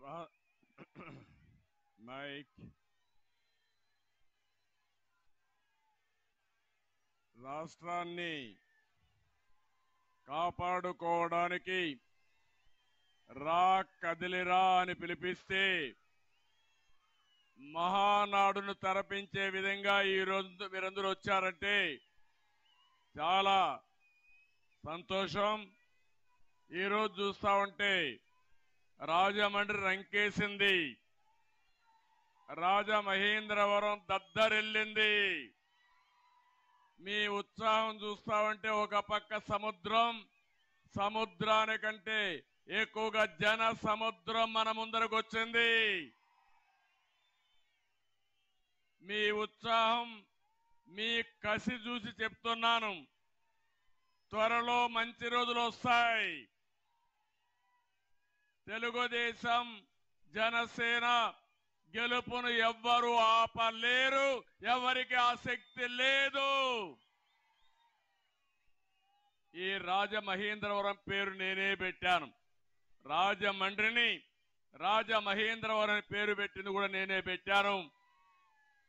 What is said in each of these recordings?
రా- మైక్ రాష్ట్రాన్ని కాపాడుకోవడానికి రా కదిలిరా అని పిలిపిస్తే మహానాడును తరపించే విధంగా ఈ రోజు మీరందరూ వచ్చారంటే చాలా సంతోషం. ఈరోజు చూస్తా ఉంటే రాజమండ్రి రంకేసింది, రాజమహేంద్రవరం దద్దరిల్లింది. మీ ఉత్సాహం చూస్తా ఉంటే ఒక పక్క సముద్రం, సముద్రానికంటే ఎక్కువగా జన సముద్రం మన ముందరకు వచ్చింది. మీ ఉత్సాహం, మీ కసి చూసి చెప్తున్నాను, త్వరలో మంచి రోజులు వస్తాయి. తెలుగుదేశం జనసేన గెలుపును ఎవ్వరూ ఆపలేరు, ఎవరికి ఆసక్తి లేదు. ఈ రాజమహేంద్రవరం పేరు నేనే పెట్టాను. రాజమండ్రిని రాజమహేంద్రవరం పేరు పెట్టింది కూడా నేనే పెట్టాను.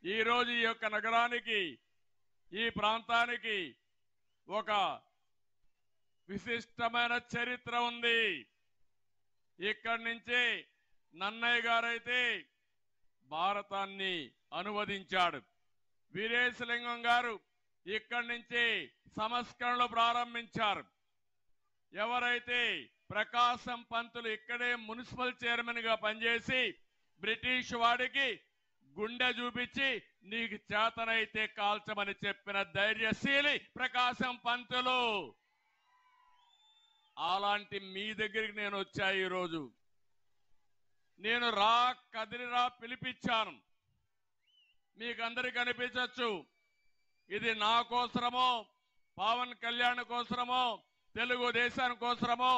ఈరోజు ఈ యొక్క నగరానికి, ఈ ప్రాంతానికి ఒక విశిష్టమైన చరిత్ర ఉంది. ఇక్కడి నుంచి నన్నయ్య గారైతే భారతాన్ని అనువదించాడు. వీరేశలింగం గారు ఇక్కడి నుంచి సంస్కరణలు ప్రారంభించారు. ఎవరైతే ప్రకాశం పంతులు ఇక్కడే మున్సిపల్ చైర్మన్ గా పనిచేసి బ్రిటిష్ వాడికి గుండె చూపించి నీకు చేతనైతే కాల్చమని చెప్పిన ధైర్యశీలి ప్రకాశం పంతులు. అలాంటి మీ దగ్గరికి నేను వచ్చా. ఈరోజు నేను రా కదిలిరా పిలిపించాను. మీకందరికి అనిపించవచ్చు ఇది నా కోసరమో, పవన్ కళ్యాణ్ కోసరమో, తెలుగుదేశం కోసరమో,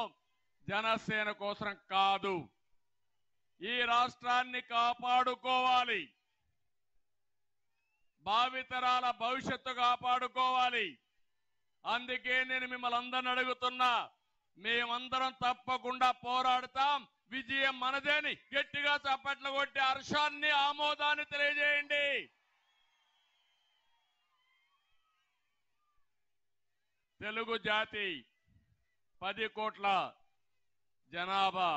జనసేన కోసరం కాదు. ఈ రాష్ట్రాన్ని కాపాడుకోవాలి, భావితరాల భవిష్యత్తు కాపాడుకోవాలి. అందుకే నేను మిమ్మల్ని అందరిని అడుగుతున్నా, మేమందరం తప్పకుండా పోరాడతాం. విజయం మనదేని గట్టిగా చప్పట్లు కొట్టి హర్షాన్ని, ఆమోదాన్ని తెలియజేయండి. తెలుగు జాతి 10 కోట్ల జనాభా,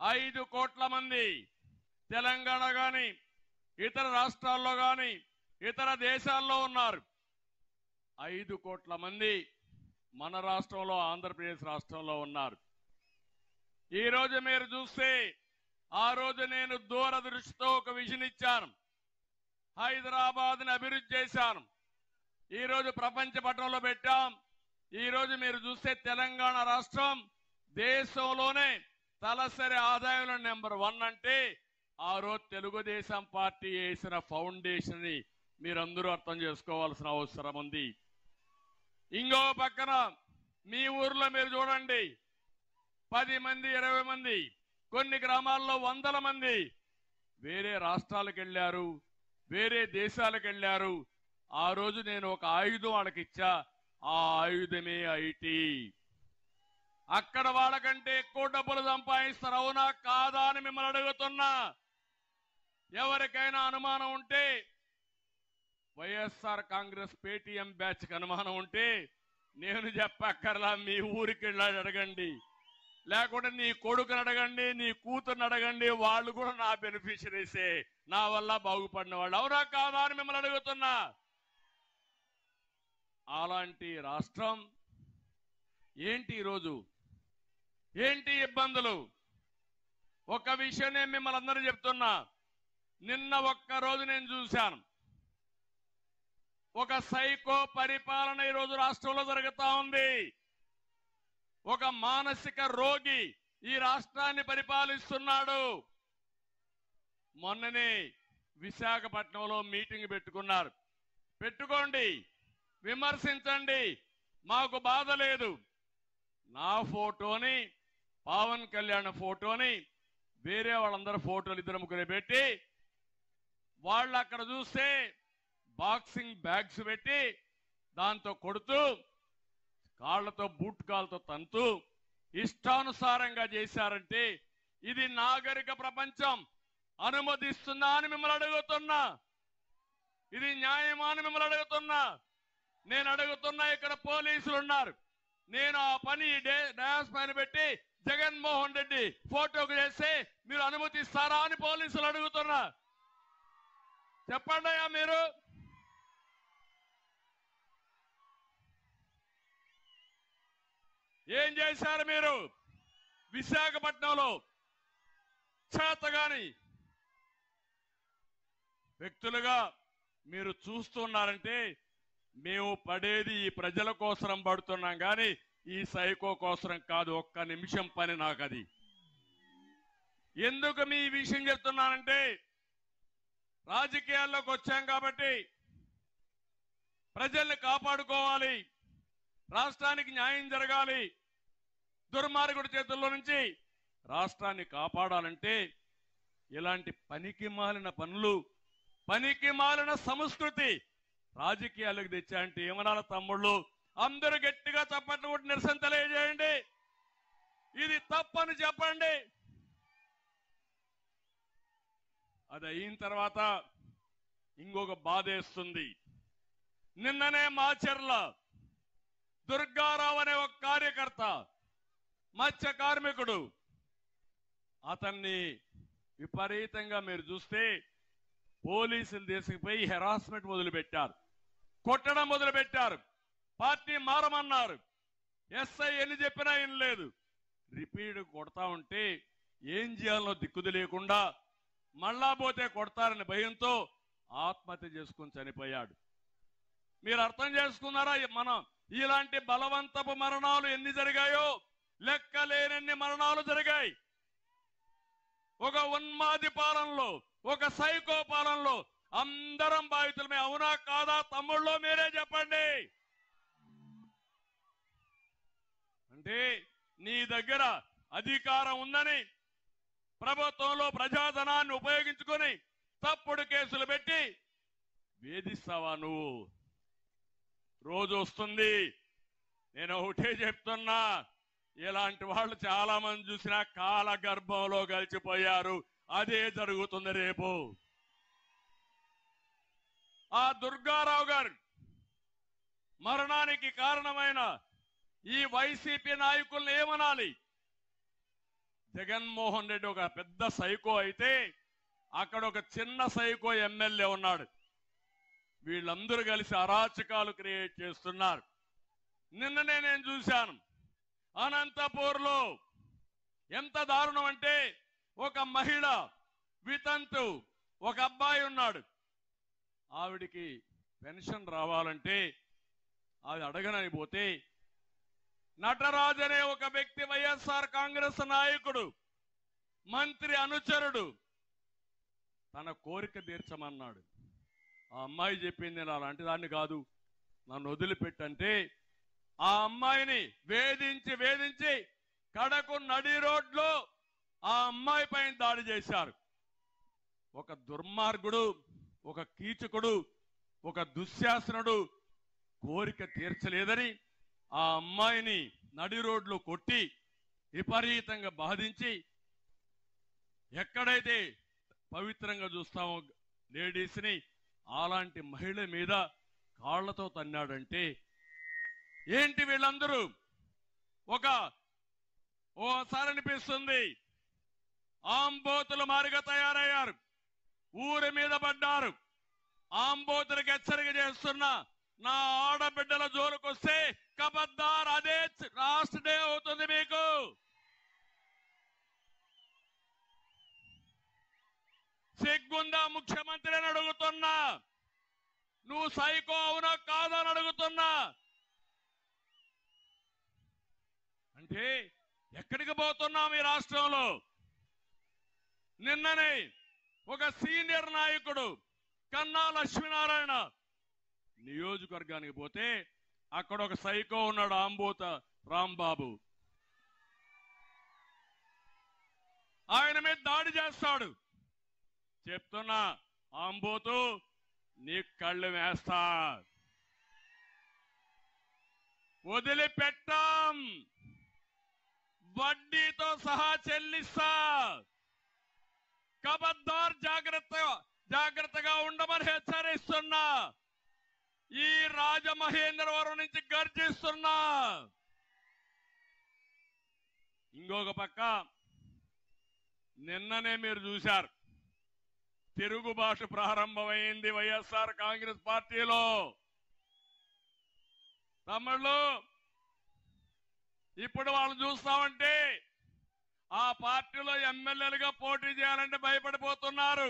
5 కోట్ల మంది తెలంగాణ గాని, ఇతర రాష్ట్రాల్లో గాని, ఇతర దేశాల్లో ఉన్నారు. 5 కోట్ల మంది మన రాష్ట్రంలో, ఆంధ్రప్రదేశ్ రాష్ట్రంలో ఉన్నారు. ఈ రోజు మీరు చూస్తే, ఆ రోజు నేను దూరదృష్టితో ఒక విజన్ ఇచ్చాను. హైదరాబాద్ ని అభివృద్ధి చేశాను. ఈ రోజు ప్రపంచ పటంలో పెట్టాం. ఈ రోజు మీరు చూస్తే తెలంగాణ రాష్ట్రం దేశంలోనే తలసరి ఆదాయంలో నెంబర్ 1 అంటే ఆ రోజు తెలుగుదేశం పార్టీ వేసిన ఫౌండేషన్ ని మీరందరూ అర్థం చేసుకోవాల్సిన అవసరం ఉంది. ఇంకో పక్కన మీ ఊర్లో మీరు చూడండి, 10 మంది 20 మంది, కొన్ని గ్రామాల్లో 100 మంది వేరే రాష్ట్రాలకు వెళ్ళారు, వేరే దేశాలకు వెళ్ళారు. ఆ రోజు నేను ఒక ఆయుధం వాళ్ళకి ఇచ్చా. ఆ ఆయుధమే ఐటీ. అక్కడ వాళ్ళకంటే ఎక్కువ డబ్బులు సంపాదిస్తారు. అవునా కాదా అని మిమ్మల్ని అడుగుతున్నా. ఎవరికైనా అనుమానం ఉంటే, వైఎస్ఆర్ కాంగ్రెస్ పేటీఎం బ్యాచ్ కి అనుమానం ఉంటే నేను చెప్పక్కర్లా, మీ ఊరికి వెళ్ళాడు అడగండి, లేకుంటే నీ కొడుకుని అడగండి, నీ కూతుర్ని అడగండి. వాళ్ళు కూడా నా బెనిఫిషరీసే, నా వల్ల బాగుపడిన వాళ్ళు. అవునా కాదా అని మిమ్మల్ని అడుగుతున్నా. అలాంటి రాష్ట్రం ఏంటి ఈరోజు, ఏంటి ఇబ్బందులు? ఒక విషయం నేను మిమ్మల్ని అందరూ చెప్తున్నా. నిన్న ఒక్కరోజు నేను చూశాను, ఒక సైకో పరిపాలన ఈరోజు రాష్ట్రంలో జరుగుతా ఉంది. ఒక మానసిక రోగి ఈ రాష్ట్రాన్ని పరిపాలిస్తున్నాడు. మొన్ననే విశాఖపట్నంలో మీటింగ్ పెట్టుకున్నారు. పెట్టుకోండి, విమర్శించండి, మాకు బాధ లేదు. నా ఫోటోని, పవన్ కళ్యాణ్ ఫోటోని, వేరే వాళ్ళందరూ ఫోటోలు 2-3 పెట్టి, వాళ్ళు అక్కడ చూస్తే బాక్సింగ్ బ్యాగ్స్ పెట్టి దాంతో కొడుతూ, కాళ్లతో బూట్ కాళ్ళతో తంతూ ఇష్టానుసారంగా చేశారంటే ఇది నాగరిక ప్రపంచం అనుమతిస్తుందా అని మిమ్మల్ని అడుగుతున్నా. ఇది న్యాయమా అని మిమ్మల్ని అడుగుతున్నా. నేను అడుగుతున్నా, ఇక్కడ పోలీసులు ఉన్నారు. నేను ఆ పని డయాస్ పైన పెట్టి జగన్మోహన్ రెడ్డి ఫోటోకు చేస్తే మీరు అనుమతిస్తారా అని పోలీసులు అడుగుతున్నా. చెప్పండి అయ్యా, మీరు ఏం చేశారు? మీరు విశాఖపట్నంలో చేతగాని వ్యక్తులుగా మీరు చూస్తున్నారంటే మేము పడేది ఈ ప్రజల కోసరం పడుతున్నాం కానీ ఈ సైకో కోసరం కాదు. ఒక్క నిమిషం పని నాకు అది. ఎందుకు మీ విషయం చెప్తున్నానంటే రాజకీయాల్లోకి వచ్చాం కాబట్టి ప్రజల్ని కాపాడుకోవాలి, రాష్ట్రానికి న్యాయం జరగాలి. దుర్మార్గుడి చేతుల్లో నుంచి రాష్ట్రాన్ని కాపాడాలంటే ఇలాంటి పనికి మాలిన పనులు, పనికి మాలిన సంస్కృతి రాజకీయాలకు తెచ్చాయంటే ఏమనాల తమ్ముళ్ళు? అందరూ గట్టిగా చప్పట్లు కొట్టి నిరసన తెలియజేయండి. ఇది తప్పని చెప్పండి. అది అయిన తర్వాత ఇంకొక బాధేస్తుంది. నిన్ననే మాచర్ల దుర్గారావు అనే ఒక కార్యకర్త, మత్స్య కార్మికుడు, అతన్ని విపరీతంగా మీరు చూస్తే పోలీసులు తీసుకుపోయి హెరాస్మెంట్ మొదలుపెట్టారు, కొట్టడం మొదలుపెట్టారు, పార్టీ మారమన్నారు. ఎస్ఐ ఎన్ని చెప్పినా ఏం లేదు. రిపీట్ కొడతా ఉంటే ఏం చేయాలో దిక్కుది లేకుండా మళ్ళా పోతే కొడతారని భయంతో ఆత్మహత్య చేసుకుని చనిపోయాడు. మీరు అర్థం చేసుకున్నారా? మనం ఇలాంటి బలవంతపు మరణాలు ఎన్ని జరిగాయో లెక్కలేనన్ని మరణాలు జరిగాయి. ఒక ఉన్మాది పాలనలో, ఒక సైకో పాలనలో అందరం బాధితులమే. అవునా కాదా తమ్ముళ్ళో? మీరే చెప్పండి. అంటే నీ దగ్గర అధికారం ఉందని ప్రభుత్వంలో ప్రజాధనాన్ని ఉపయోగించుకొని తప్పుడు కేసులు పెట్టి వేధిస్తావా నువ్వు? రోజు వస్తుంది. నేను ఒకటే చెప్తున్నా, ఇలాంటి వాళ్ళు చాలా మంది చూసినా కాల గర్భంలో కలిసిపోయారు. అదే జరుగుతుంది రేపు. ఆ దుర్గారావు గారు మరణానికి కారణమైన ఈ వైసీపీ నాయకుల్ని ఏమనాలి? జగన్మోహన్ రెడ్డి ఒక పెద్ద సైకో అయితే అక్కడ ఒక చిన్న సైకో ఎమ్మెల్యే ఉన్నాడు. వీళ్ళందరూ కలిసి అరాచకాలు క్రియేట్ చేస్తున్నారు. నిన్ననే నేను చూశాను అనంతపూర్లో ఎంత దారుణం అంటే ఒక మహిళ వితంతు, ఒక అబ్బాయి ఉన్నాడు. ఆవిడికి పెన్షన్ రావాలంటే అది అడగనని పోతే నటరాజ్ అనే ఒక వ్యక్తి, వైఎస్ఆర్ కాంగ్రెస్ నాయకుడు, మంత్రి అనుచరుడు, తన కోరిక తీర్చమన్నాడు. ఆ అమ్మాయి చెప్పింది నేను అలాంటి దాన్ని కాదు, నన్ను వదిలిపెట్టంటే ఆ అమ్మాయిని వేధించి వేధించి కడకు నడి రోడ్లో ఆ అమ్మాయి పైన దాడి చేశారు. ఒక దుర్మార్గుడు, ఒక కీచకుడు, ఒక దుశ్శాసనుడు కోరిక తీర్చలేదని ఆ అమ్మాయిని నడి రోడ్లో కొట్టి విపరీతంగా బాధించి, ఎక్కడైతే పవిత్రంగా చూస్తామో లేడీస్ని అలాంటి మహిళ మీద కాళ్లతో తన్నాడంటే ఏంటి వీళ్ళందరూ? ఓసారి అనిపిస్తుంది ఆంబోతులు మారిగా తయారయ్యారు, ఊరి మీద పడ్డారు. ఆంబోతులకు హెచ్చరిక చేస్తున్నా, నా ఆడబిడ్డల జోలుకొస్తే కబద్దార్, అదే లాస్ట్ డే అవుతుంది మీకు. సిగ్గుందా ముఖ్యమంత్రిని అడుగుతున్నా? నువ్వు సైకో అవునా కాదా అని అడుగుతున్నా. అంటే ఎక్కడికి పోతున్నాం ఈ రాష్ట్రంలో? నిన్ననే ఒక సీనియర్ నాయకుడు కన్నా లక్ష్మీనారాయణ నియోజకవర్గానికి పోతే అక్కడ ఒక సైకో ఉన్నాడు, ఆంబోత రాంబాబు. ఆయన మీద దాడి చేస్తాడు. చెప్తున్నా, ఆంబోతు నీ కళ్ళు వేస్తా, వదిలిపెట్టాం, వడ్డీతో సహా చెల్లిస్తా. కబద్దార్ జాగ్రత్తగా ఉండమని హెచ్చరిస్తున్నా. ఈ రాజమహేంద్రవరం నుంచి గర్జిస్తున్నా. ఇంకొక పక్క నిన్ననే మీరు చూశారు, తిరుగుబాటు ప్రారంభమైంది వైఎస్ఆర్ కాంగ్రెస్ పార్టీలో. తమ్ముళ్ళు, ఇప్పుడు వాళ్ళు చూస్తామంటే ఆ పార్టీలో ఎమ్మెల్యేలుగా పోటీ చేయాలంటే భయపడిపోతున్నారు,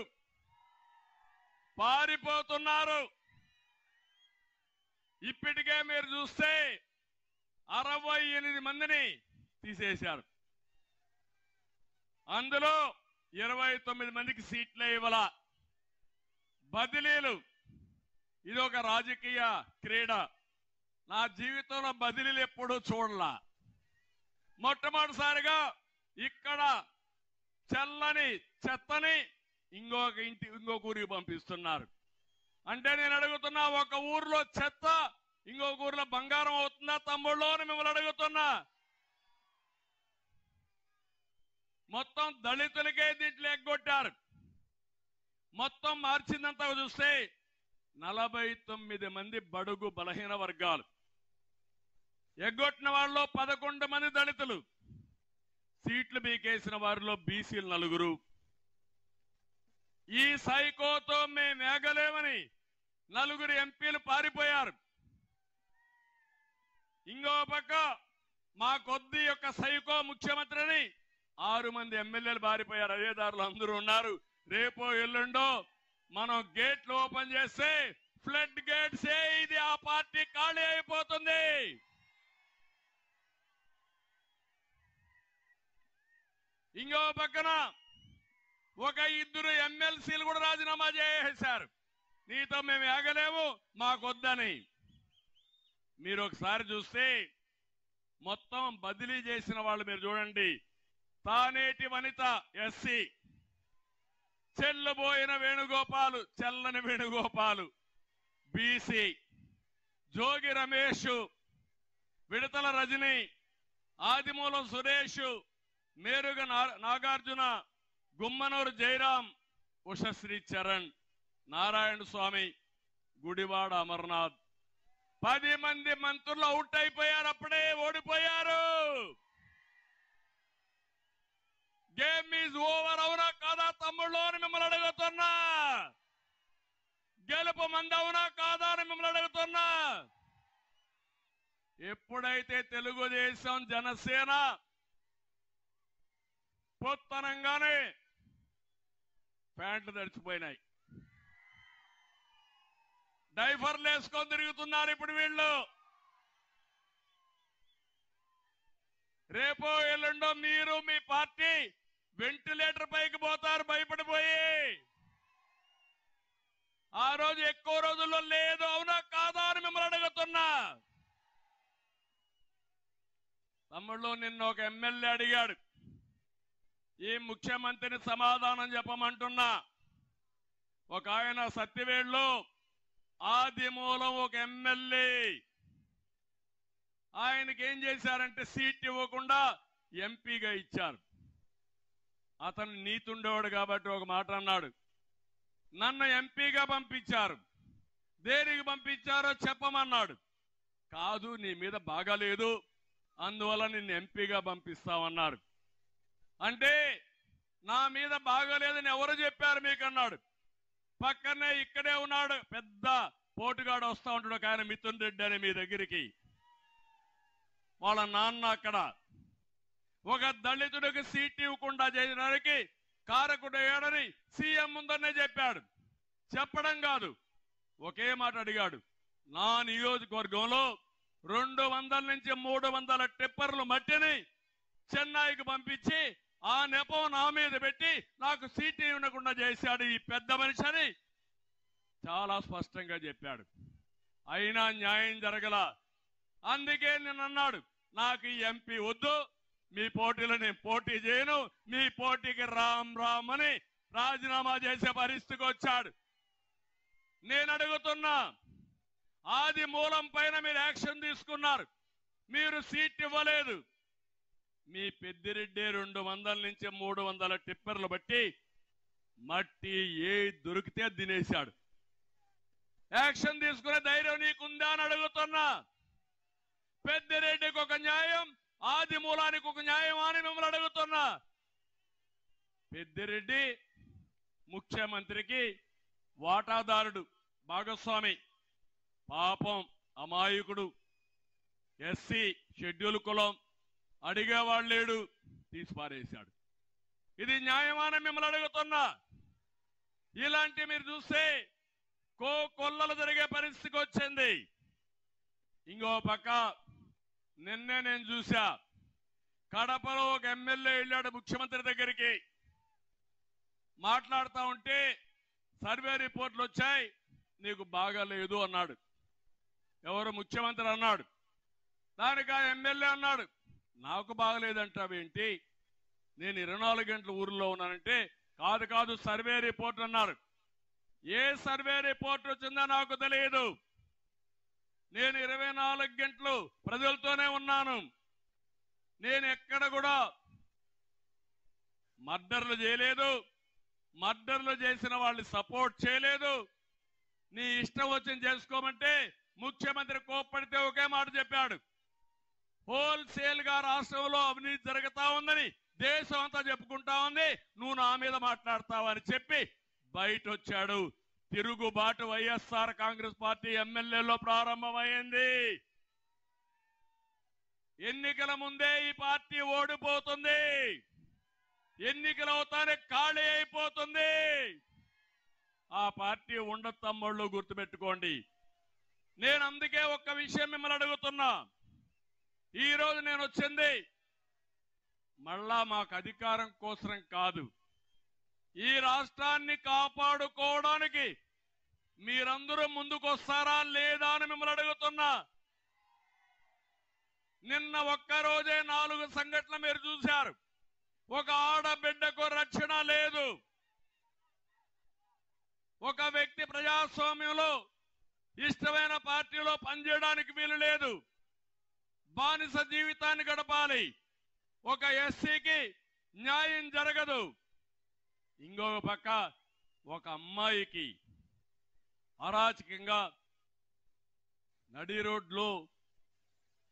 పారిపోతున్నారు. ఇప్పటికే మీరు చూస్తే 68 మందిని తీసేశారు. అందులో 29 మందికి సీట్లే ఇవ్వాల. బదిలీలు, ఇది ఒక రాజకీయ క్రీడ. నా జీవితంలో బదిలీలు ఎప్పుడూ చూడలా. మొట్టమొదటిసారిగా ఇక్కడ చెల్లని చెత్తని ఇంకొక ఊరికి పంపిస్తున్నారు. అంటే నేను అడుగుతున్నా, ఒక ఊర్లో చెత్త ఇంకొక ఊర్లో బంగారం అవుతుందా తమ్ముళ్ళు అని మిమ్మల్ని అడుగుతున్నా. మొత్తం దళితులకే దీంట్లో ఎగ్గొట్టారు. మొత్తం మార్చిందంతా చూస్తే 49 మంది బడుగు బలహీన వర్గాలు ఎగ్గొట్టిన వాళ్ళలో 11 మంది దళితులు. సీట్లు బీకేసిన వారిలో బీసీలు 4. ఈ సైకోతో మేము ఏగలేమని 4 ఎంపీలు పారిపోయారు. ఇంకో పక్క మా కొద్ది యొక్క సైకో ముఖ్యమంత్రిని 6 మంది ఎమ్మెల్యేలు పారిపోయారు. అదే దారులు అందరూ ఉన్నారు. రేపో ఎల్లుండో మనం గేట్లు ఓపెన్ చేస్తే ఫ్లడ్ గేట్స్ ఇది ఆ పార్టీ ఖాళీ అయిపోతుంది. ఇంకో పక్కన ఒక 2 ఎమ్మెల్సీలు కూడా రాజీనామా చేసేశారు. నీతో మేము ఏగలేము, మాకొద్దని. మీరు ఒకసారి చూస్తే మొత్తం బదిలీ చేసిన వాళ్ళు మీరు చూడండి. తానేటి వనిత ఎస్సీ, చెల్లబోయిన వేణుగోపాలు, చెల్లని వేణుగోపాలు బీసీ, జోగి రమేష్, విడతల రజని, ఆదిమూలం సురేష్, మేరుగ నాగార్జున, గుమ్మనూరు జయరాం, ఉషశ్రీ చరణ్, నారాయణ స్వామి, గుడివాడ అమర్నాథ్. 10 మంది మంత్రులు అవుట్ అయిపోయారు, అప్పుడే ఓడిపోయారు. Game is over. అవునా కాదా తమ్ముళ్ళు అని మిమ్మల్ని అడుగుతున్నా. గెలుపు మంది అవునా కాదా అని మిమ్మల్ని అడుగుతున్నా. ఎప్పుడైతే తెలుగుదేశం జనసేన పొత్తనంగానే ప్యాంట్లు తడిచిపోయినాయి, డైఫర్లు వేసుకొని తిరుగుతున్నారు ఇప్పుడు వీళ్ళు. రేపో ఎల్లుండో మీరు మీ పార్టీ వెంటిలేటర్ పైకి పోతారు భయపడిపోయి. ఆ రోజు ఎక్కువ రోజుల్లో లేదు. అవునా కాదా అని మిమ్మల్ని అడుగుతున్నా. తమ్ముళ్ళు, నిన్న ఒక ఎమ్మెల్యే అడిగాడు, ఈ ముఖ్యమంత్రిని సమాధానం చెప్పమంటున్నా. ఒక ఆయన సత్యవేడులో ఆదిమూలం ఒక ఎమ్మెల్యే, ఆయనకి ఏం చేశారంటే సీట్ ఇవ్వకుండా ఎంపీగా ఇచ్చారు. అతను నీతుండేవాడు కాబట్టి ఒక మాట అన్నాడు, నన్ను ఎంపీగా పంపించారు, దేనికి పంపించారో చెప్పమన్నాడు. కాదు, నీ మీద బాగాలేదు, అందువల్ల నిన్ను ఎంపీగా పంపిస్తామన్నారు. అంటే నా మీద బాగాలేదని ఎవరు చెప్పారు మీకు అన్నాడు. పక్కనే ఇక్కడే ఉన్నాడు పెద్ద పోటుగాడు, వస్తా ఉంటాడు ఒక ఆయన, మిథున్ రెడ్డి అని మీ దగ్గరికి. వాళ్ళ నాన్న అక్కడ ఒక దళితుడికి సీట్ ఇవ్వకుండా చేయడానికి కారకుడయ్యాడని సీఎం ముందరనే చెప్పాడు. చెప్పడం కాదు, ఒకే మాట అడిగాడు, నా నియోజకవర్గంలో 200 నుంచి 300 టిప్పర్లు మట్టిని చెన్నైకి పంపించి ఆ నెపం నా మీద పెట్టి నాకు సీట్ ఇవ్వకుండా చేశాడు ఈ పెద్ద మనిషి అని చాలా స్పష్టంగా చెప్పాడు. అయినా న్యాయం జరగల. అందుకే నేను అన్నాడు, నాకు ఈ ఎంపీ వద్దు, మీ పోటీలో నేను పోటీ చేయను, మీ పోటీకి రామ్ రామ్ అని రాజీనామా చేసే పరిస్థితికి వచ్చాడు. నేను అడుగుతున్నా, ఆది మూలం పైన మీరు యాక్షన్ తీసుకున్నారు, మీరు సీట్ ఇవ్వలేదు. మీ పెద్దిరెడ్డి 200 నుంచి 300 టిప్పర్లు బట్టి మట్టి ఏ దొరికితే తినేశాడు. యాక్షన్ తీసుకునే ధైర్యం నీకుందా అని అడుగుతున్నా. పెద్దిరెడ్డికి ఒక న్యాయం, ఆదిమూలానికి ఒక న్యాయం అని మిమ్మల్ని అడుగుతున్నా. పెద్దిరెడ్డి ముఖ్యమంత్రికి వాటాదారుడు, భాగస్వామి, పాపం అమాయకుడు, ఎస్సీ షెడ్యూల్ కులం, అడిగేవాడు లేడు, తీసిపారేశాడు. ఇది న్యాయమాన మిమ్మల్ని అడుగుతున్నా. ఇలాంటి మీరు చూస్తే కొల్లలు జరిగే పరిస్థితికి వచ్చింది. ఇంకో పక్క నిన్నే నేను చూసా, కడపలో ఒక ఎమ్మెల్యే వెళ్ళాడు ముఖ్యమంత్రి దగ్గరికి. మాట్లాడుతూ ఉంటే సర్వే రిపోర్ట్లు వచ్చాయి, నీకు బాగాలేదు అన్నాడు. ఎవరు? ముఖ్యమంత్రి అన్నాడు. దానికి ఆ ఎమ్మెల్యే అన్నాడు, నాకు బాగలేదంటావేంటి, నేను 24 గంటలు ఊరిలో ఉన్నానంటే, కాదు సర్వే రిపోర్ట్ అన్నారు. ఏ సర్వే రిపోర్ట్ వచ్చిందో నాకు తెలియదు. నేను 24 గంటలు ప్రజలతోనే ఉన్నాను. నేను ఎక్కడ కూడా మర్డర్లు చేయలేదు, మర్డర్లు చేసిన వాళ్ళని సపోర్ట్ చేయలేదు. నీ ఇష్టం వచ్చింది చేసుకోమంటే ముఖ్యమంత్రి కోప్పడితే ఒకే మాట చెప్పాడు, హోల్సేల్ గా రాష్ట్రంలో అవినీతి జరుగుతా ఉందని దేశం అంతా చెప్పుకుంటా ఉంది, నువ్వు నా మీద మాట్లాడతావని చెప్పి బయట వచ్చాడు. తిరుగుబాటు వైఎస్ఆర్ కాంగ్రెస్ పార్టీ ఎమ్మెల్యేలో ప్రారంభమైంది. ఎన్నికల ముందే ఈ పార్టీ ఓడిపోతుంది, ఎన్నికలు అవుతానే ఖాళీ అయిపోతుంది. ఆ పార్టీ ఉండదు తమ్ముళ్ళు, గుర్తుపెట్టుకోండి. నేను అందుకే ఒక్క విషయం మిమ్మల్ని అడుగుతున్నా. ఈ రోజు నేను వచ్చింది మళ్ళా మాకు అధికారం కోసం కాదు, ఈ రాష్ట్రాన్ని కాపాడుకోవడానికి మీరందరూ ముందుకొస్తారా లేదా అని మిమ్మల్ని అడుగుతున్నా. నిన్న ఒక్కరోజే 4 సంఘటనలు మీరు చూశారు. ఒక ఆడబిడ్డకు రక్షణ లేదు. ఒక వ్యక్తి ప్రజాస్వామ్యంలో ఇష్టమైన పార్టీలో పనిచేయడానికి వీలు లేదు, బానిస జీవితాన్ని గడపాలి. ఒక ఎస్సీకి న్యాయం జరగదు. ఇంకొక పక్క ఒక అమ్మాయికి అరాచకంగా నడి రోడ్లో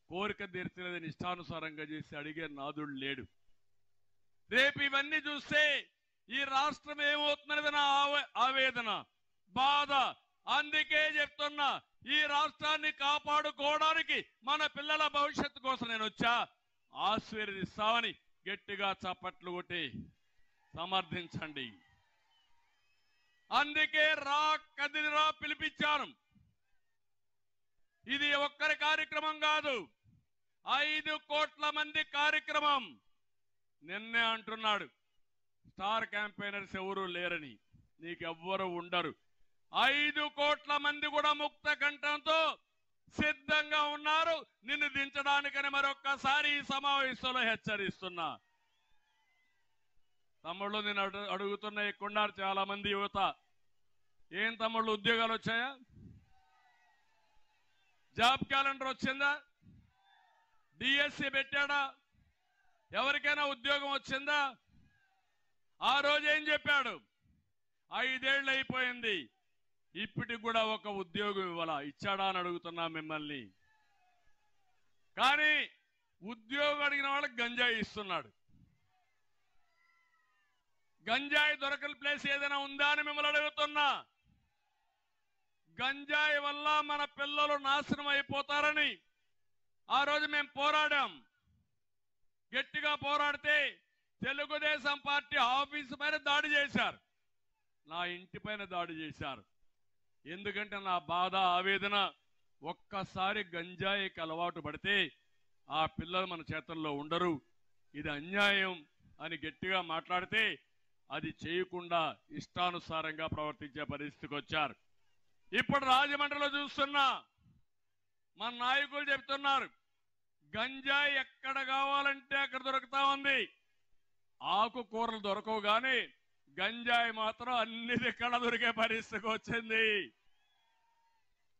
కోరిక తీర్చలేదని ఇష్టానుసారంగా చేసి అడిగే నాదుడు లేడు. రేపు ఇవన్నీ చూస్తే ఈ రాష్ట్రం ఏమవుతున్నది నా ఆవేదన, బాధ. అందుకే చెప్తున్నా, ఈ రాష్ట్రాన్ని కాపాడుకోవడానికి మన పిల్లల భవిష్యత్తు కోసం నేను వచ్చా. ఆశీర్వదిస్తామని గట్టిగా చప్పట్లు కొట్టి సమర్థించండి. అందుకే రా కదిలిరా పిలిపించాను. ఇది ఒక్కరి కార్యక్రమం కాదు, 5 కోట్ల మంది కార్యక్రమం. నిన్నే అంటున్నాడు స్టార్ క్యాంపెయినర్స్ ఎవరు లేరని, నీకెవ్వరు ఉండరు. 5 కోట్ల మంది కూడా ముక్త కంఠంతో సిద్ధంగా ఉన్నారు నిన్ను దించడానికని మరొక్కసారి ఈ సమావేశంలో హెచ్చరిస్తున్నా. తమ్ముళ్ళు, నేను అడుగుతున్న ఎక్కున్నారు చాలా మంది యువత, ఏం తమ్ముళ్ళు ఉద్యోగాలు వచ్చాయా? జాబ్ క్యాలెండర్ వచ్చిందా? డిఎస్సి పెట్టాడా? ఎవరికైనా ఉద్యోగం వచ్చిందా? ఆ రోజు ఏం చెప్పాడు? 5 ఏళ్ళు అయిపోయింది, ఇప్పటికి కూడా ఒక ఉద్యోగం ఇవ్వాలా? ఇచ్చాడా అని అడుగుతున్నా మిమ్మల్ని. కానీ ఉద్యోగం అడిగిన వాళ్ళకి గంజాయి ఇస్తున్నాడు. గంజాయి దొరకని ప్లేస్ ఏదైనా ఉందా అని మిమ్మల్ని అడుగుతున్నా. గంజాయి వల్ల మన పిల్లలు నాశనం అయిపోతారని ఆ రోజు మేము పోరాడాం. గట్టిగా పోరాడితే తెలుగుదేశం పార్టీ ఆఫీసు పైన దాడి చేశారు, నా ఇంటి పైన దాడి చేశారు. ఎందుకంటే నా బాధ, ఆవేదన, ఒక్కసారి గంజాయికి అలవాటు పడితే ఆ పిల్లలు మన చేతుల్లో ఉండరు, ఇది అన్యాయం అని గట్టిగా మాట్లాడితే అది చేయకుండా ఇష్టానుసారంగా ప్రవర్తించే పరిస్థితికి వచ్చారు. ఇప్పుడు రాజమండ్రిలో చూస్తున్నా, మన నాయకులు చెప్తున్నారు గంజాయి ఎక్కడ కావాలంటే అక్కడ దొరుకుతా ఉంది. ఆకుకూరలు దొరకవు కానీ గంజాయి మాత్రం అన్ని ఎక్కడ దొరికే పరిస్థితికి వచ్చింది.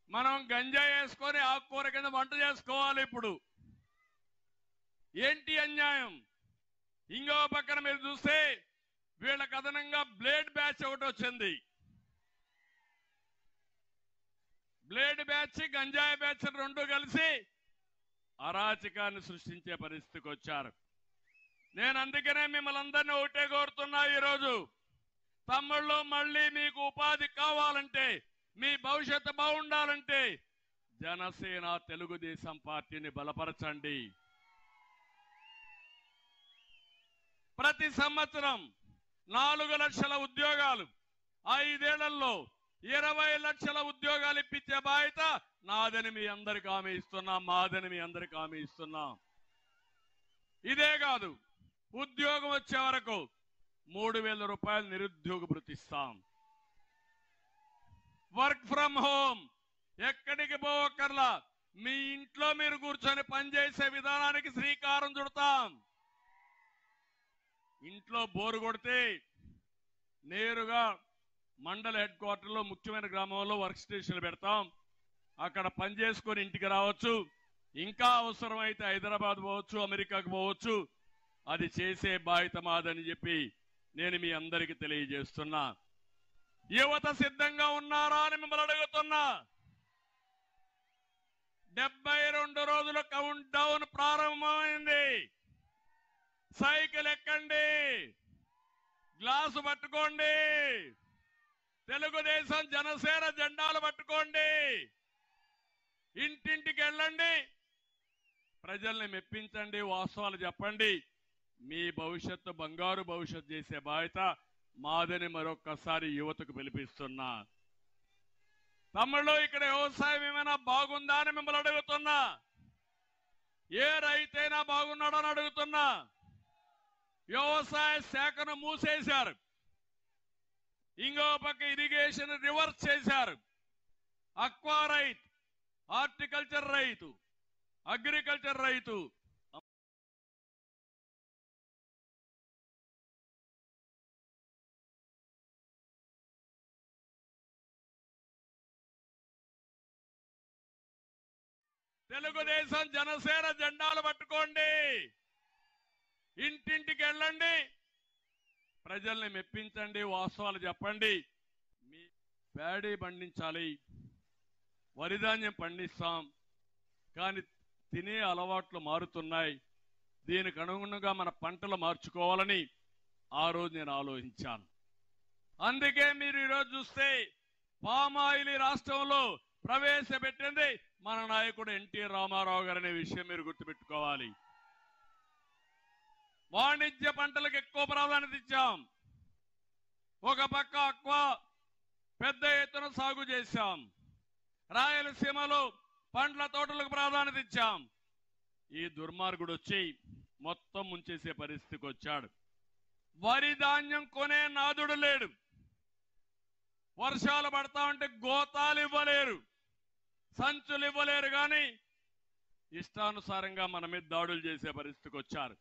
మనం గంజాయి వేసుకొని ఆకుకూర కింద వంట చేసుకోవాలి. ఇప్పుడు ఏంటి అన్యాయం? ఇంకో పక్కన మీరు చూస్తే వీళ్ళకి అదనంగా బ్లేడ్ బ్యాచ్ ఒకటి వచ్చింది. బ్లేడ్ బ్యాచ్, గంజాయి బ్యాచ్ రెండు కలిసి అరాచకాన్ని సృష్టించే పరిస్థితికి వచ్చారు. నేను అందుకనే మిమ్మల్ని అందరినీ ఒకటే కోరుతున్నా, ఈరోజు తమ్ముళ్ళు, మళ్ళీ మీకు ఉపాధి కావాలంటే, మీ భవిష్యత్తు బాగుండాలంటే జనసేన తెలుగుదేశం పార్టీని బలపరచండి. ప్రతి సంవత్సరం 4 లక్షల ఉద్యోగాలు, 5 ఏళ్లలో 20 లక్షల ఉద్యోగాలు ఇప్పించే బాధ్యత నాదని మీ అందరికి హామీ ఇస్తున్నాం, మాదని మీ అందరికి హామీ ఇస్తున్నాం. ఇదే కాదు, ఉద్యోగం వచ్చే వరకు 3,000 రూపాయలు నిరుద్యోగ భృతి ఇస్తాం. వర్క్ ఫ్రమ్ హోమ్, ఎక్కడికి పోవక్కర్లా, మీ ఇంట్లో మీరు కూర్చొని పనిచేసే విధానానికి శ్రీకారం చుడతాం. ఇంట్లో బోరు కొడితే నేరుగా మండల హెడ్ క్వార్టర్లో ముఖ్యమైన గ్రామంలో వర్క్ స్టేషన్లు పెడతాం. అక్కడ పనిచేసుకొని ఇంటికి రావచ్చు. ఇంకా అవసరమైతే హైదరాబాద్ పోవచ్చు, అమెరికాకు పోవచ్చు. అది చేసే బాధ్యత మాదని చెప్పి నేను మీ అందరికీ తెలియజేస్తున్నా. యువత సిద్ధంగా ఉన్నారా అని మిమ్మల్ని అడుగుతున్నా. 72 రోజుల కౌంట్ డౌన్ ప్రారంభమైంది. సైకిల్ ఎక్కండి, గ్లాసు పట్టుకోండి, తెలుగుదేశం జనసేన జెండాలు పట్టుకోండి, ఇంటింటికి వెళ్ళండి, ప్రజల్ని మెప్పించండి, వాస్తవాలు చెప్పండి. మీ భవిష్యత్తు బంగారు భవిష్యత్తు చేసే బాధ్యత మాదని మరొక్కసారి యువతకు పిలిపిస్తున్నా. తమ్ముళ్ళు, ఇక్కడ వ్యవసాయం ఏమైనా బాగుందా అని మిమ్మల్ని అడుగుతున్నా. ఏ రైతైనా బాగున్నాడని అడుగుతున్నా. వ్యవసాయ శాఖను మూసేశారు, ఇంకో పక్క ఇరిగేషన్ రివర్స్ చేశారు. అక్వా రైతు, హార్టికల్చర్ రైతు, అగ్రికల్చర్ రైతు, తెలుగుదేశం జనసేన జెండాలు పట్టుకోండి, ఇంటింటికి వెళ్ళండి, ప్రజల్ని మెప్పించండి, వాస్తవాలు చెప్పండి. మీ ప్యాడీ పండించాలి, వరిధాన్యం పండిస్తాం, కానీ తినే అలవాట్లు మారుతున్నాయి. దీనికి అనుగుణంగా మన పంటలు మార్చుకోవాలని ఆ రోజు నేను ఆలోచించాను. అందుకే మీరు ఈరోజు చూస్తే పామాయిల్ రాష్ట్రంలో ప్రవేశపెట్టింది మన నాయకుడు ఎన్టీ రామారావు గారు అనే విషయం మీరు గుర్తుపెట్టుకోవాలి. వాణిజ్య పంటలకు ఎక్కువ ప్రాధాన్యత ఇచ్చాం. ఒక పక్క అక్వా పెద్ద ఎత్తున సాగు చేశాం. రాయలసీమలో పండ్ల తోటలకు ప్రాధాన్యత ఇచ్చాం. ఈ దుర్మార్గుడు వచ్చి మొత్తం ముంచేసే పరిస్థితికి వచ్చాడు. వరి ధాన్యం కొనే నాదుడు లేడు. వర్షాలు పడతా ఉంటే గోతాలు ఇవ్వలేరు, సంచులు ఇవ్వలేరు, కానీ ఇష్టానుసారంగా మన మీద దాడులు చేసే పరిస్థితికి వచ్చారు.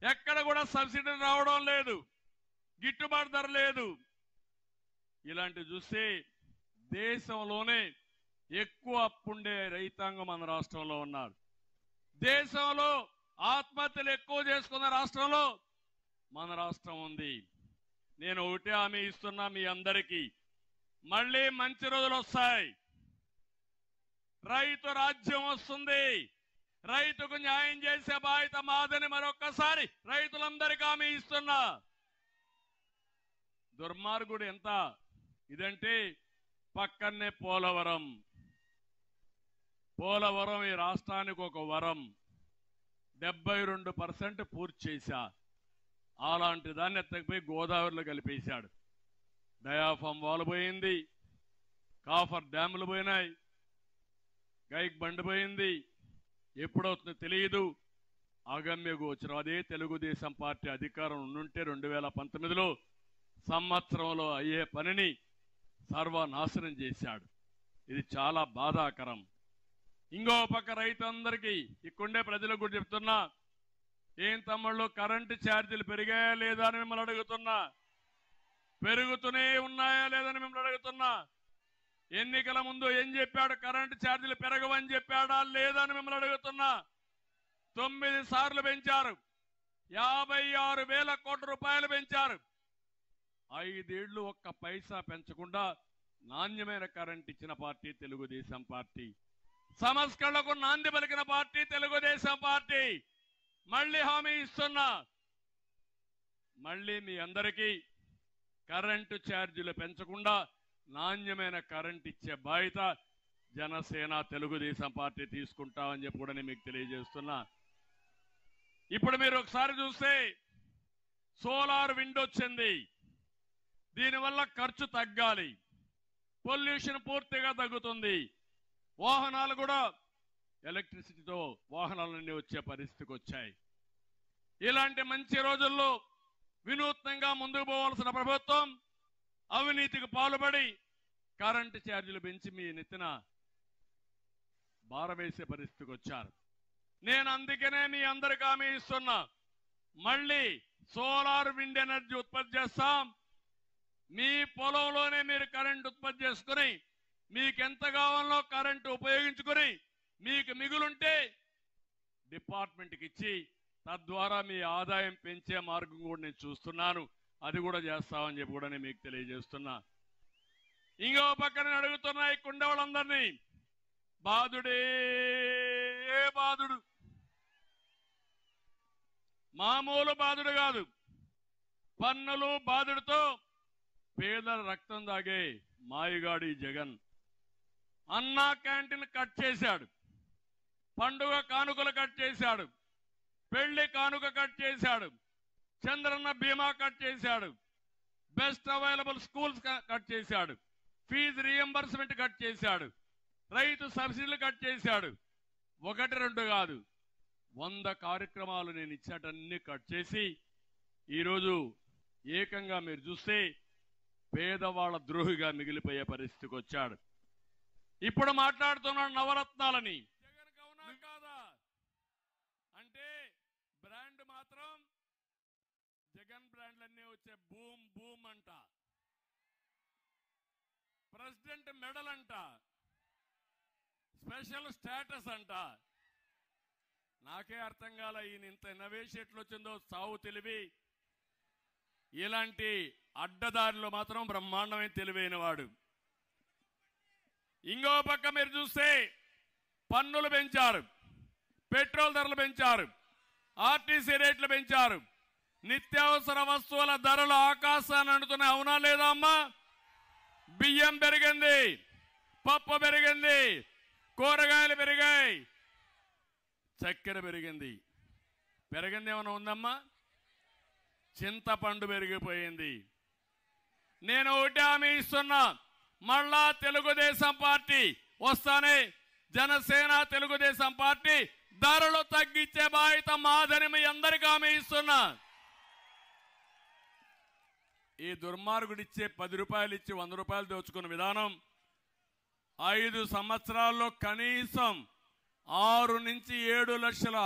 ఎక్కడ కూడా సబ్సిడీ రావడం లేదు, గిట్టుబాటు ధర లేదు. ఇలాంటివి చూస్తే దేశంలోనే ఎక్కువ అప్పుండే రైతాంగం మన రాష్ట్రంలో ఉన్నారు. దేశంలో ఆత్మహత్యలు ఎక్కువ చేసుకున్న రాష్ట్రంలో మన రాష్ట్రం ఉంది. నేను ఒకటే హామీ ఇస్తున్నా మీ అందరికీ, మళ్ళీ మంచి రోజులు వస్తాయి. రైతు రాజ్యం వస్తుంది. రైతుకు న్యాయం చేసే బాధ్యత మాదని మరొక్కసారి రైతులందరికీ హామీ ఇస్తున్నా. దుర్మార్గుడు ఎంత ఇదంటే, పక్కనే పోలవరం ఈ రాష్ట్రానికి ఒక వరం. 72% పూర్తి చేశా. అలాంటి దాన్ని ఎత్తకపోయి గోదావరిలో కలిపేశాడు. డయాఫామ్ వాల్ పోయింది, కాఫర్ డ్యాములు పోయినాయి, గైక్ బండి పోయింది. ఎప్పుడవుతుందో తెలియదు, అగమ్య గోచరం. అదే తెలుగుదేశం పార్టీ అధికారం ఉండుంటే 2019లో సంవత్సరంలో అయ్యే పనిని సర్వనాశనం చేశాడు. ఇది చాలా బాధాకరం. ఇంకో పక్క రైతులందరికీ, ఇక్కడుండే ప్రజలకు కూడా చెప్తున్నా, ఏం తమ్ముళ్ళు కరెంటు ఛార్జీలు పెరిగాయా లేదా అని మిమ్మల్ని అడుగుతున్నా. పెరుగుతూనే ఉన్నాయా లేదని మిమ్మల్ని అడుగుతున్నా. ఎన్నికల ముందు ఏం చెప్పాడు? కరెంటు ఛార్జీలు పెరగవని చెప్పాడా లేదా అని మిమ్మల్ని అడుగుతున్నా. 9 సార్లు పెంచారు. 56,000 కోట్ల రూపాయలు పెంచారు. 5 ఏళ్లు ఒక్క పైసా పెంచకుండా నాణ్యమైన కరెంట్ ఇచ్చిన పార్టీ తెలుగుదేశం పార్టీ. సంస్కరణలకు నాంది పలికిన పార్టీ తెలుగుదేశం పార్టీ. మళ్ళీ హామీ ఇస్తున్నా, మళ్ళీ మీ అందరికీ కరెంటు ఛార్జీలు పెంచకుండా నాణ్యమైన కరెంట్ ఇచ్చే బాధ్యత జనసేన తెలుగుదేశం పార్టీ తీసుకుంటామని చెప్పి కూడా నేను మీకు తెలియజేస్తున్నా. ఇప్పుడు మీరు ఒకసారి చూస్తే సోలార్ విండ్ వచ్చింది. దీనివల్ల ఖర్చు తగ్గాలి, పొల్యూషన్ పూర్తిగా తగ్గుతుంది. వాహనాలు కూడా ఎలక్ట్రిసిటీతో వాహనాలన్నీ వచ్చే పరిస్థితికి వచ్చాయి. ఇలాంటి మంచి రోజుల్లో వినూత్నంగా ముందుకు పోవాల్సిన ప్రభుత్వం అవినీతికి పాల్పడి కరెంటు ఛార్జీలు పెంచి మీ నెత్తిన భారవేసే పరిస్థితికి వచ్చారు. నేను అందుకనే మీ అందరికి హామీ ఇస్తున్నా, మళ్ళీ సోలార్ విండ్ ఎనర్జీ ఉత్పత్తి చేస్తాం. మీ పొలంలోనే మీరు కరెంట్ ఉత్పత్తి చేసుకుని మీకు ఎంత కావాలో కరెంటు ఉపయోగించుకుని మీకు మిగులుంటే డిపార్ట్మెంట్కి ఇచ్చి తద్వారా మీ ఆదాయం పెంచే మార్గం కూడా నేను చూస్తున్నాను. అది కూడా చేస్తామని చెప్పి కూడా నేను మీకు తెలియజేస్తున్నా. ఇంకో పక్కన అడుగుతున్నా ఈ కుండవాళ్ళందరినీ, బాధుడే బాధుడు, మామూలు బాధుడు కాదు, పన్నులు బాధుడితో పేదల రక్తం దాగే మాయగాడి జగన్. అన్నా క్యాంటీన్ కట్ చేశాడు, పండుగ కానుకలు కట్ చేశాడు, పెళ్లి కానుక కట్ చేశాడు, చంద్రన్న బీమా కట్ చేశాడు, బెస్ట్ అవైలబుల్ స్కూల్స్ కట్ చేశాడు, ఫీజు రీఎంబర్స్మెంట్ కట్ చేశాడు, రైతు సబ్సిడీలు కట్ చేశాడు. 1-2 కాదు, 100 కార్యక్రమాలు నేను ఇచ్చేటన్ని కట్ చేసి ఈరోజు ఏకంగా మీరు చూస్తే పేదవాళ్ల ద్రోహిగా మిగిలిపోయే పరిస్థితికి వచ్చాడు. ఇప్పుడు మాట్లాడుతున్నాడు నవరత్నాలని. జగన్ అవునా కాదా అంటే బ్రాండ్ మాత్రం జగన్ బ్రాండ్లన్నీ వచ్చే బూమ్ బూమ్ అంట, ప్రెసిడెంట్ మెడల్ అంట, స్పెషల్ స్టేటస్ అంట. నాకే అర్థం కాల ఈయన ఇంత ఇన్నోవేషన్ ఎట్లా వచ్చిందో. సావు తెలివి, ఇలాంటి అడ్డదారిలో మాత్రం బ్రహ్మాండమైన తెలివైన వాడు. ఇంకో పక్క మీరు చూస్తే పన్నులు పెంచారు, పెట్రోల్ ధరలు పెంచారు, ఆర్టీసీ రేట్లు పెంచారు, నిత్యావసర వస్తువుల ధరలు ఆకాశాన్ని అంటున్నాయి. అవునా లేదా అమ్మా? బియ్యం పెరిగింది, పప్పు పెరిగింది, కూరగాయలు పెరిగాయి, చక్కెర పెరిగింది. పెరిగింది ఏమైనా ఉందమ్మా? చింతపండు పెరిగిపోయింది. నేను ఒకటి హామీ ఇస్తున్నా, మళ్ళా తెలుగుదేశం పార్టీ వస్తానే జనసేన తెలుగుదేశం పార్టీ ధరలు తగ్గించే బాధ్యత మాదని మీ అందరికీ హామీ ఇస్తున్నా. ఈ దుర్మార్గుడిచ్చే 10 రూపాయలు ఇచ్చి 100 రూపాయలు దోచుకున్న విధానం 5 సంవత్సరాల్లో కనీసం 6 నుంచి 7 లక్షల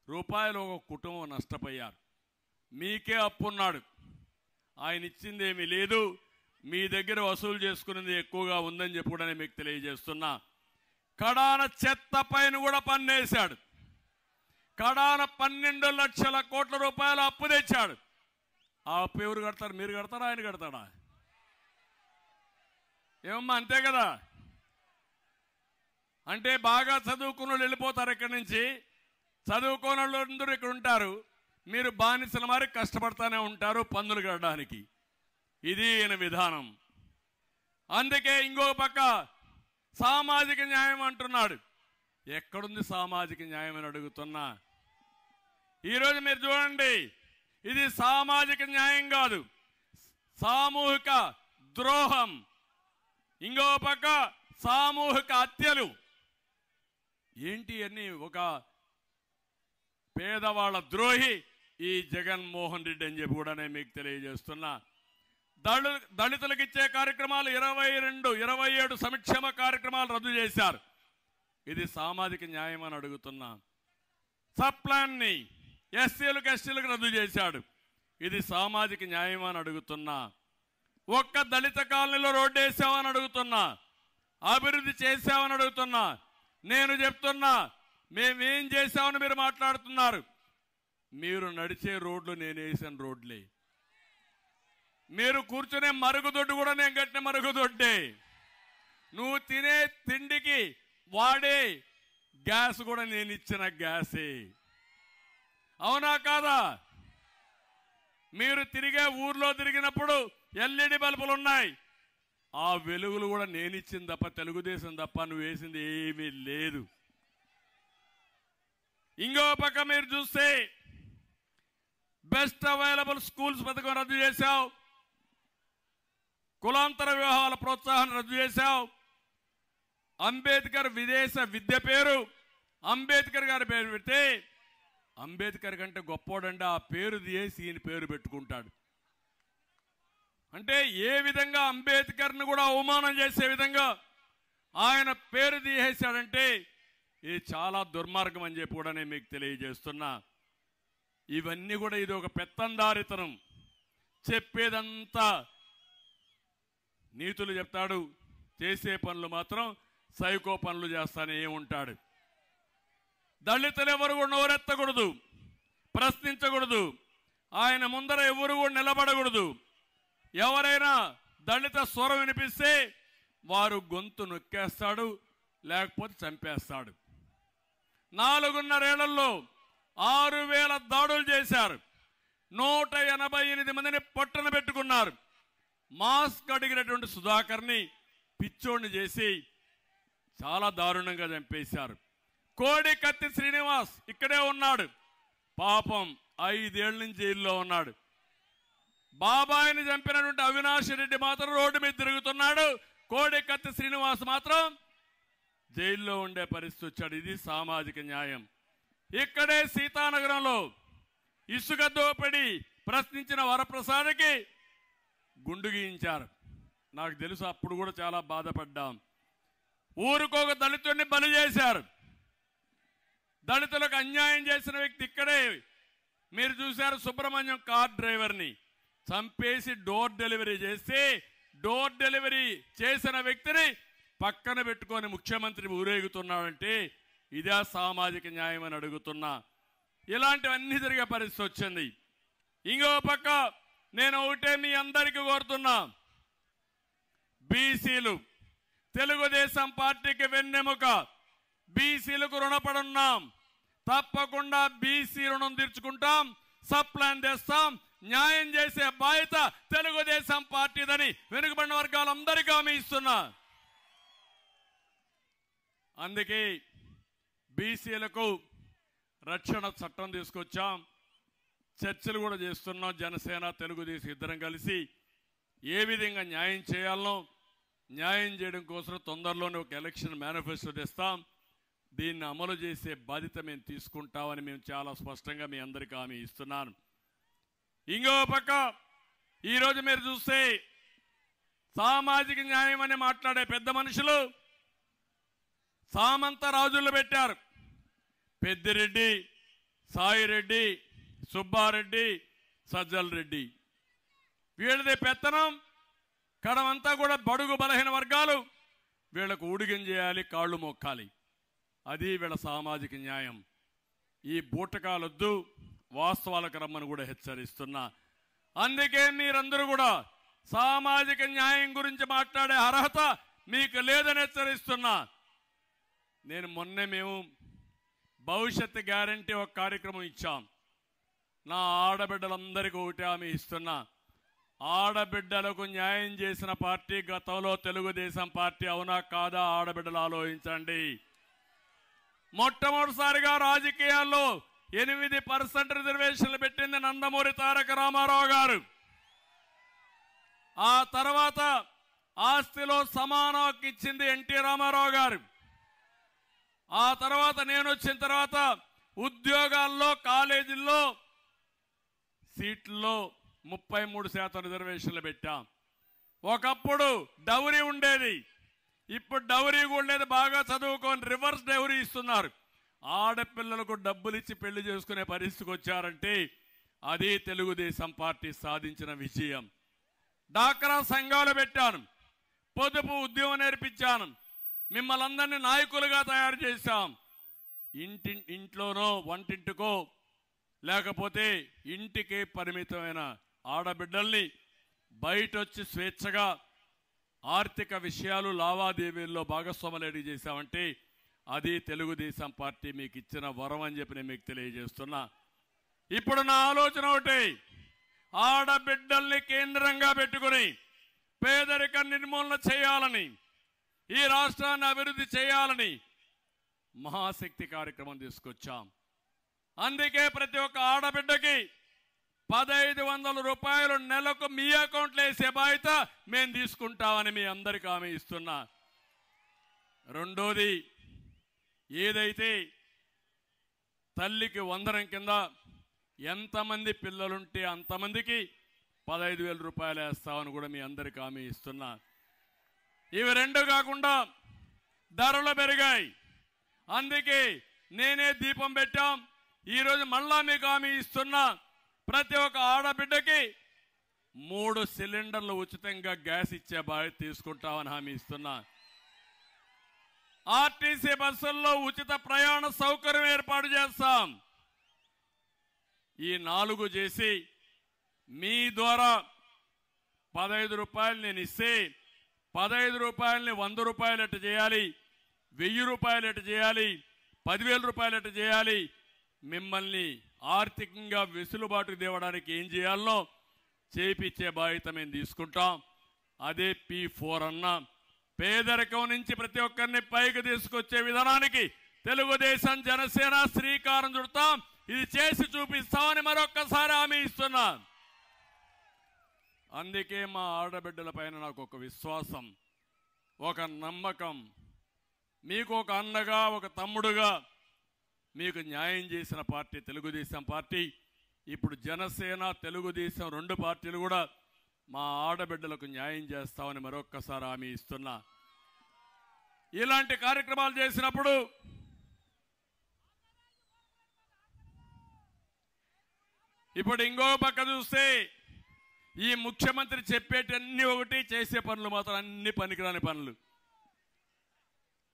రూపాయలు ఒక కుటుంబం నష్టపోయారు. మీకే అప్పున్నాడు, ఆయన ఇచ్చింది ఏమీ లేదు, మీ దగ్గర వసూలు చేసుకునేది ఎక్కువగా ఉందని చెప్పి కూడా మీకు తెలియజేస్తున్నా. కడాన చెత్త పైన కూడా పన్నేశాడు. కడాన 12 లక్షల కోట్ల రూపాయలు అప్పు తెచ్చాడు. ఆ అప్పు ఎవరు కడతారు? మీరు కడతారా, ఆయన కడతాడా? ఏమమ్మా, అంతే కదా? అంటే బాగా చదువుకున్న వాళ్ళు వెళ్ళిపోతారు ఇక్కడి నుంచి, చదువుకోని వాళ్ళు అందరూ ఇక్కడ ఉంటారు, మీరు బానిసల మరి కష్టపడతానే ఉంటారు పన్నులు కట్టడానికి. ఇది ఈయన విధానం. అందుకే ఇంకో పక్క సామాజిక న్యాయం అంటున్నాడు. ఎక్కడుంది సామాజిక న్యాయం అని అడుగుతున్నా. ఈరోజు మీరు చూడండి, ఇది సామాజిక న్యాయం కాదు, సామూహిక ద్రోహం. ఇంకో పక్క సామూహిక హత్యలు. ఏంటి అన్ని? ఒక పేదవాళ్ళ ద్రోహి ఈ జగన్మోహన్ రెడ్డి అని చెప్పి కూడా నేను మీకు తెలియజేస్తున్నా. దళితులకు ఇచ్చే కార్యక్రమాలు 27 సంక్షేమ కార్యక్రమాలు రద్దు చేశారు. ఇది సామాజిక న్యాయం అని అడుగుతున్నా. సబ్ ప్లాన్ని ఎస్సీలకు ఎస్టీలకు రద్దు చేశాడు. ఇది సామాజిక న్యాయం అని అడుగుతున్నా. ఒక్క దళిత కాలనీలో రోడ్డు వేసామని అడుగుతున్నా, అభివృద్ధి చేసామని అడుగుతున్నా. నేను చెప్తున్నా, మేమేం చేశామని మీరు మాట్లాడుతున్నారు. మీరు నడిచే రోడ్లు నేను వేసిన రోడ్లే. మీరు కూర్చునే మరుగుదొడ్డు కూడా నేను కట్టిన మరుగుదొడ్డే. నువ్వు తినే తిండికి వాడే గ్యాస్ కూడా నేను ఇచ్చిన గ్యాసే. అవునా కాదా? మీరు తిరిగే ఊర్లో తిరిగినప్పుడు ఎల్ఈడి బల్బులు ఉన్నాయి. ఆ వెలుగులు కూడా నేను ఇచ్చింది తప్ప, తెలుగుదేశం తప్ప నువ్వు వేసింది ఏమీ లేదు. ఇంకో పక్క మీరు చూస్తే బెస్ట్ అవైలబుల్ స్కూల్స్ పథకం రద్దు చేశావు. కులాంతర వివాహాల ప్రోత్సాహం రద్దు చేశావు. అంబేద్కర్ విదేశ విద్య పేరు అంబేద్కర్ గారి పేరు పెడితే అంబేద్కర్ కంటే గొప్పోడండి ఆ పేరు తీసి ఈయన పేరు పెట్టుకుంటాడు. అంటే ఏ విధంగా అంబేద్కర్ని కూడా అవమానం చేసే విధంగా ఆయన పేరు తీసేశాడంటే ఇది చాలా దుర్మార్గం అని చెప్పి కూడా నేను మీకు తెలియజేస్తున్నా. ఇవన్నీ కూడా ఇది ఒక పెత్తందారితనం. చెప్పేదంతా నీతులు చెప్తాడు, చేసే పనులు మాత్రం సైకో పనులు చేస్తానే ఉంటాడు. దళితులు ఎవరు కూడా నోరెత్తకూడదు, ప్రశ్నించకూడదు, ఆయన ముందర ఎవరు కూడా నిలబడకూడదు. ఎవరైనా దళిత స్వరం వినిపిస్తే వారు గొంతు నొక్కేస్తాడు, లేకపోతే చంపేస్తాడు. 4.5 ఏళ్లలో 6,000 దాడులు చేశారు. 188 మందిని పట్టున పెట్టుకున్నారు. మాస్క్ అడిగినటువంటి సుధాకర్ని పిచ్చోడిని చేసి చాలా దారుణంగా చంపేశారు. కోడి కత్తి శ్రీనివాస్ ఇక్కడే ఉన్నాడు. పాపం 5 ఏళ్ల నుంచి జైల్లో ఉన్నాడు. బాబాయిని చంపినటువంటి అవినాష్ రెడ్డి మాత్రం రోడ్డు మీద తిరుగుతున్నాడు. కోడి కత్తి శ్రీనివాస్ మాత్రం జైల్లో ఉండే పరిస్థితి వచ్చాడు. ఇది సామాజిక న్యాయం. ఇక్కడే సీతానగరంలో ఇసుక దోపిడీ ప్రశ్నించిన వరప్రసాద్కి గుండు గీయించారు. నాకు తెలుసు, అప్పుడు కూడా చాలా బాధపడ్డాం. ఊరికొక దళితుడిని బలి చేశారు. దళితులకు అన్యాయం చేసిన వ్యక్తి ఇక్కడే మీరు చూశారు. సుబ్రహ్మణ్యం కార్ డ్రైవర్ని చంపేసి డోర్ డెలివరీ చేసి డోర్ డెలివరీ చేసిన వ్యక్తిని పక్కన పెట్టుకొని ముఖ్యమంత్రి ఊరేగుతున్నాడంటే ఇదే సామాజిక న్యాయం అని అడుగుతున్నా. ఇలాంటివన్నీ జరిగే పరిస్థితి వచ్చింది. ఇంకో పక్క నేను ఒకటే మీ అందరికీ కోరుతున్నా, బీసీలు తెలుగుదేశం పార్టీకి వెన్నెముక. బీసీలకు రుణపడున్నాం. తప్పకుండా బీసీ రుణం తీర్చుకుంటాం, సప్లాన్ తెస్తాం. న్యాయం చేసే బాధ్యత తెలుగుదేశం పార్టీదని వెనుకబడిన వర్గాలందరికీ హామీ ఇస్తున్నా. అందుకే బీసీలకు రక్షణ చట్టం తీసుకొచ్చాం. చర్చలు కూడా చేస్తున్నాం. జనసేన తెలుగుదేశం ఇద్దరం కలిసి ఏ విధంగా న్యాయం చేయాలనో న్యాయం చేయడం కోసం తొందరలోనే ఒక ఎలక్షన్ మేనిఫెస్టో తెస్తాం. దీన్ని అమలు చేసే బాధ్యత మేము తీసుకుంటామని మేము చాలా స్పష్టంగా మీ అందరికీ హామీ ఇస్తున్నాను. ఇంకో పక్క ఈరోజు మీరు చూస్తే సామాజిక న్యాయం అని మాట్లాడే పెద్ద మనుషులు సామంత రాజులు పెట్టారు. పెద్దిరెడ్డి, సాయిరెడ్డి, సుబ్బారెడ్డి, సజ్జల్ రెడ్డి, వీళ్ళది పెత్తనం. కడమంతా కూడా బడుగు బలహీన వర్గాలు వీళ్ళకు ఊడిగం చేయాలి, కాళ్ళు మొక్కాలి. అది వీళ్ళ సామాజిక న్యాయం. ఈ బూటకాలొద్దు, వాస్తవాలకు రమ్మని కూడా హెచ్చరిస్తున్నా. అందుకే మీరందరూ కూడా సామాజిక న్యాయం గురించి మాట్లాడే అర్హత మీకు లేదని హెచ్చరిస్తున్నా. నేను మొన్నే మేము భవిష్యత్ గ్యారంటీ ఒక కార్యక్రమం ఇచ్చాం. నా ఆడబిడ్డలందరికీ ఒకటి హామీ ఇస్తున్నా, ఆడబిడ్డలకు న్యాయం చేసిన పార్టీ గతంలో తెలుగుదేశం పార్టీ. అవునా కాదా? ఆడబిడ్డలు ఆలోచించండి. మొట్టమొదటిసారిగా రాజకీయాల్లో 8% రిజర్వేషన్లు పెట్టింది నందమూరి తారక రామారావు గారు. ఆ తర్వాత ఆస్తిలో సమాన హక్కు ఇచ్చింది ఎన్టీ రామారావు గారు. ఆ తర్వాత నేను వచ్చిన తర్వాత ఉద్యోగాల్లో, కాలేజీల్లో సీట్లలో 33% రిజర్వేషన్లు పెట్టాం. ఒకప్పుడు డౌరీ ఉండేది, ఇప్పుడు డౌరీ కూడా లేదు. బాగా చదువుకొని రివర్స్ డౌరీ ఇస్తున్నారు. ఆడపిల్లలకు డబ్బులు ఇచ్చి పెళ్లి చేసుకునే పరిస్థితికి వచ్చారంటే అది తెలుగుదేశం పార్టీ సాధించిన విజయం. డాక్రా సంఘాలు పెట్టాను, పొదుపు ఉద్యమం నేర్పించాను, మిమ్మల్ని అందరినీ నాయకులుగా తయారు చేశాం. ఇంట్లోనో వంటింటికో లేకపోతే ఇంటికి పరిమితమైన ఆడబిడ్డల్ని బయటొచ్చి స్వేచ్ఛగా ఆర్థిక విషయాలు లావాదేవీల్లో భాగస్వాములు చేశామంటే అది తెలుగుదేశం పార్టీ మీకు ఇచ్చిన వరం అని చెప్పి నేను మీకు తెలియజేస్తున్నా. ఇప్పుడు నా ఆలోచన ఒకటి, ఆడబిడ్డల్ని కేంద్రంగా పెట్టుకుని పేదరిక నిర్మూలన చేయాలని, ఈ రాష్ట్రాన్ని అభివృద్ధి చేయాలని మహాశక్తి కార్యక్రమం తీసుకొచ్చాం. అందుకే ప్రతి ఒక్క ఆడబిడ్డకి 1500 రూపాయలు నెలకు మీ అకౌంట్లో వేసే బాధ్యత మేము తీసుకుంటామని మీ అందరికీ హామీ ఇస్తున్నా. రెండోది, ఏదైతే తల్లికి వందనం కింద ఎంతమంది పిల్లలుంటే అంతమందికి 15,000 రూపాయలు వేస్తామని కూడా మీ అందరికీ హామీ ఇస్తున్నా. ఇవి రెండు కాకుండా ధరలు పెరిగాయి. అందుకే నేనే దీపం పెట్టాం. ఈరోజు మళ్ళా మీకు హామీ ఇస్తున్నా, ప్రతి ఒక్క ఆడబిడ్డకి 3 సిలిండర్లు ఉచితంగా గ్యాస్ ఇచ్చే బాధ్యత తీసుకుంటామని హామీ ఇస్తున్నా. ఆర్టీసీ బస్సుల్లో ఉచిత ప్రయాణ సౌకర్యం ఏర్పాటు చేస్తాం. ఈ 4 చేసి మీ ద్వారా 15 రూపాయలు నేను ఇస్తే 15 రూపాయలని 100 రూపాయలు ఎట్టు చేయాలి, 1000 రూపాయలు ఎట్టు చేయాలి, 10,000 రూపాయలు ఎట్టు చేయాలి, మిమ్మల్ని ఆర్థికంగా వెసులుబాటు తేవడానికి ఏం చేయాలనో చేపించే బాధ్యత మేము తీసుకుంటాం. అదే P4 అన్న. పేదరికం నుంచి ప్రతి ఒక్కరిని పైకి తీసుకొచ్చే విధానానికి తెలుగుదేశం జనసేన శ్రీకారం చుడతాం. ఇది చేసి చూపిస్తామని మరొక్కసారి హామీ ఇస్తున్నా. అందుకే మా ఆడబిడ్డల పైన నాకు ఒక విశ్వాసం, ఒక నమ్మకం. మీకు ఒక అన్నగా, ఒక తమ్ముడుగా మీకు న్యాయం చేసిన పార్టీ తెలుగుదేశం పార్టీ. ఇప్పుడు జనసేన తెలుగుదేశం 2 పార్టీలు కూడా మా ఆడబిడ్డలకు న్యాయం చేస్తామని మరొక్కసారి హామీ ఇస్తున్నా. ఇలాంటి కార్యక్రమాలు చేసినప్పుడు ఇప్పుడు ఇంకో పక్క చూస్తే ఈ ముఖ్యమంత్రి చెప్పేటన్ని ఒకటి, చేసే పనులు మాత్రం అన్ని పనికిరాని పనులు.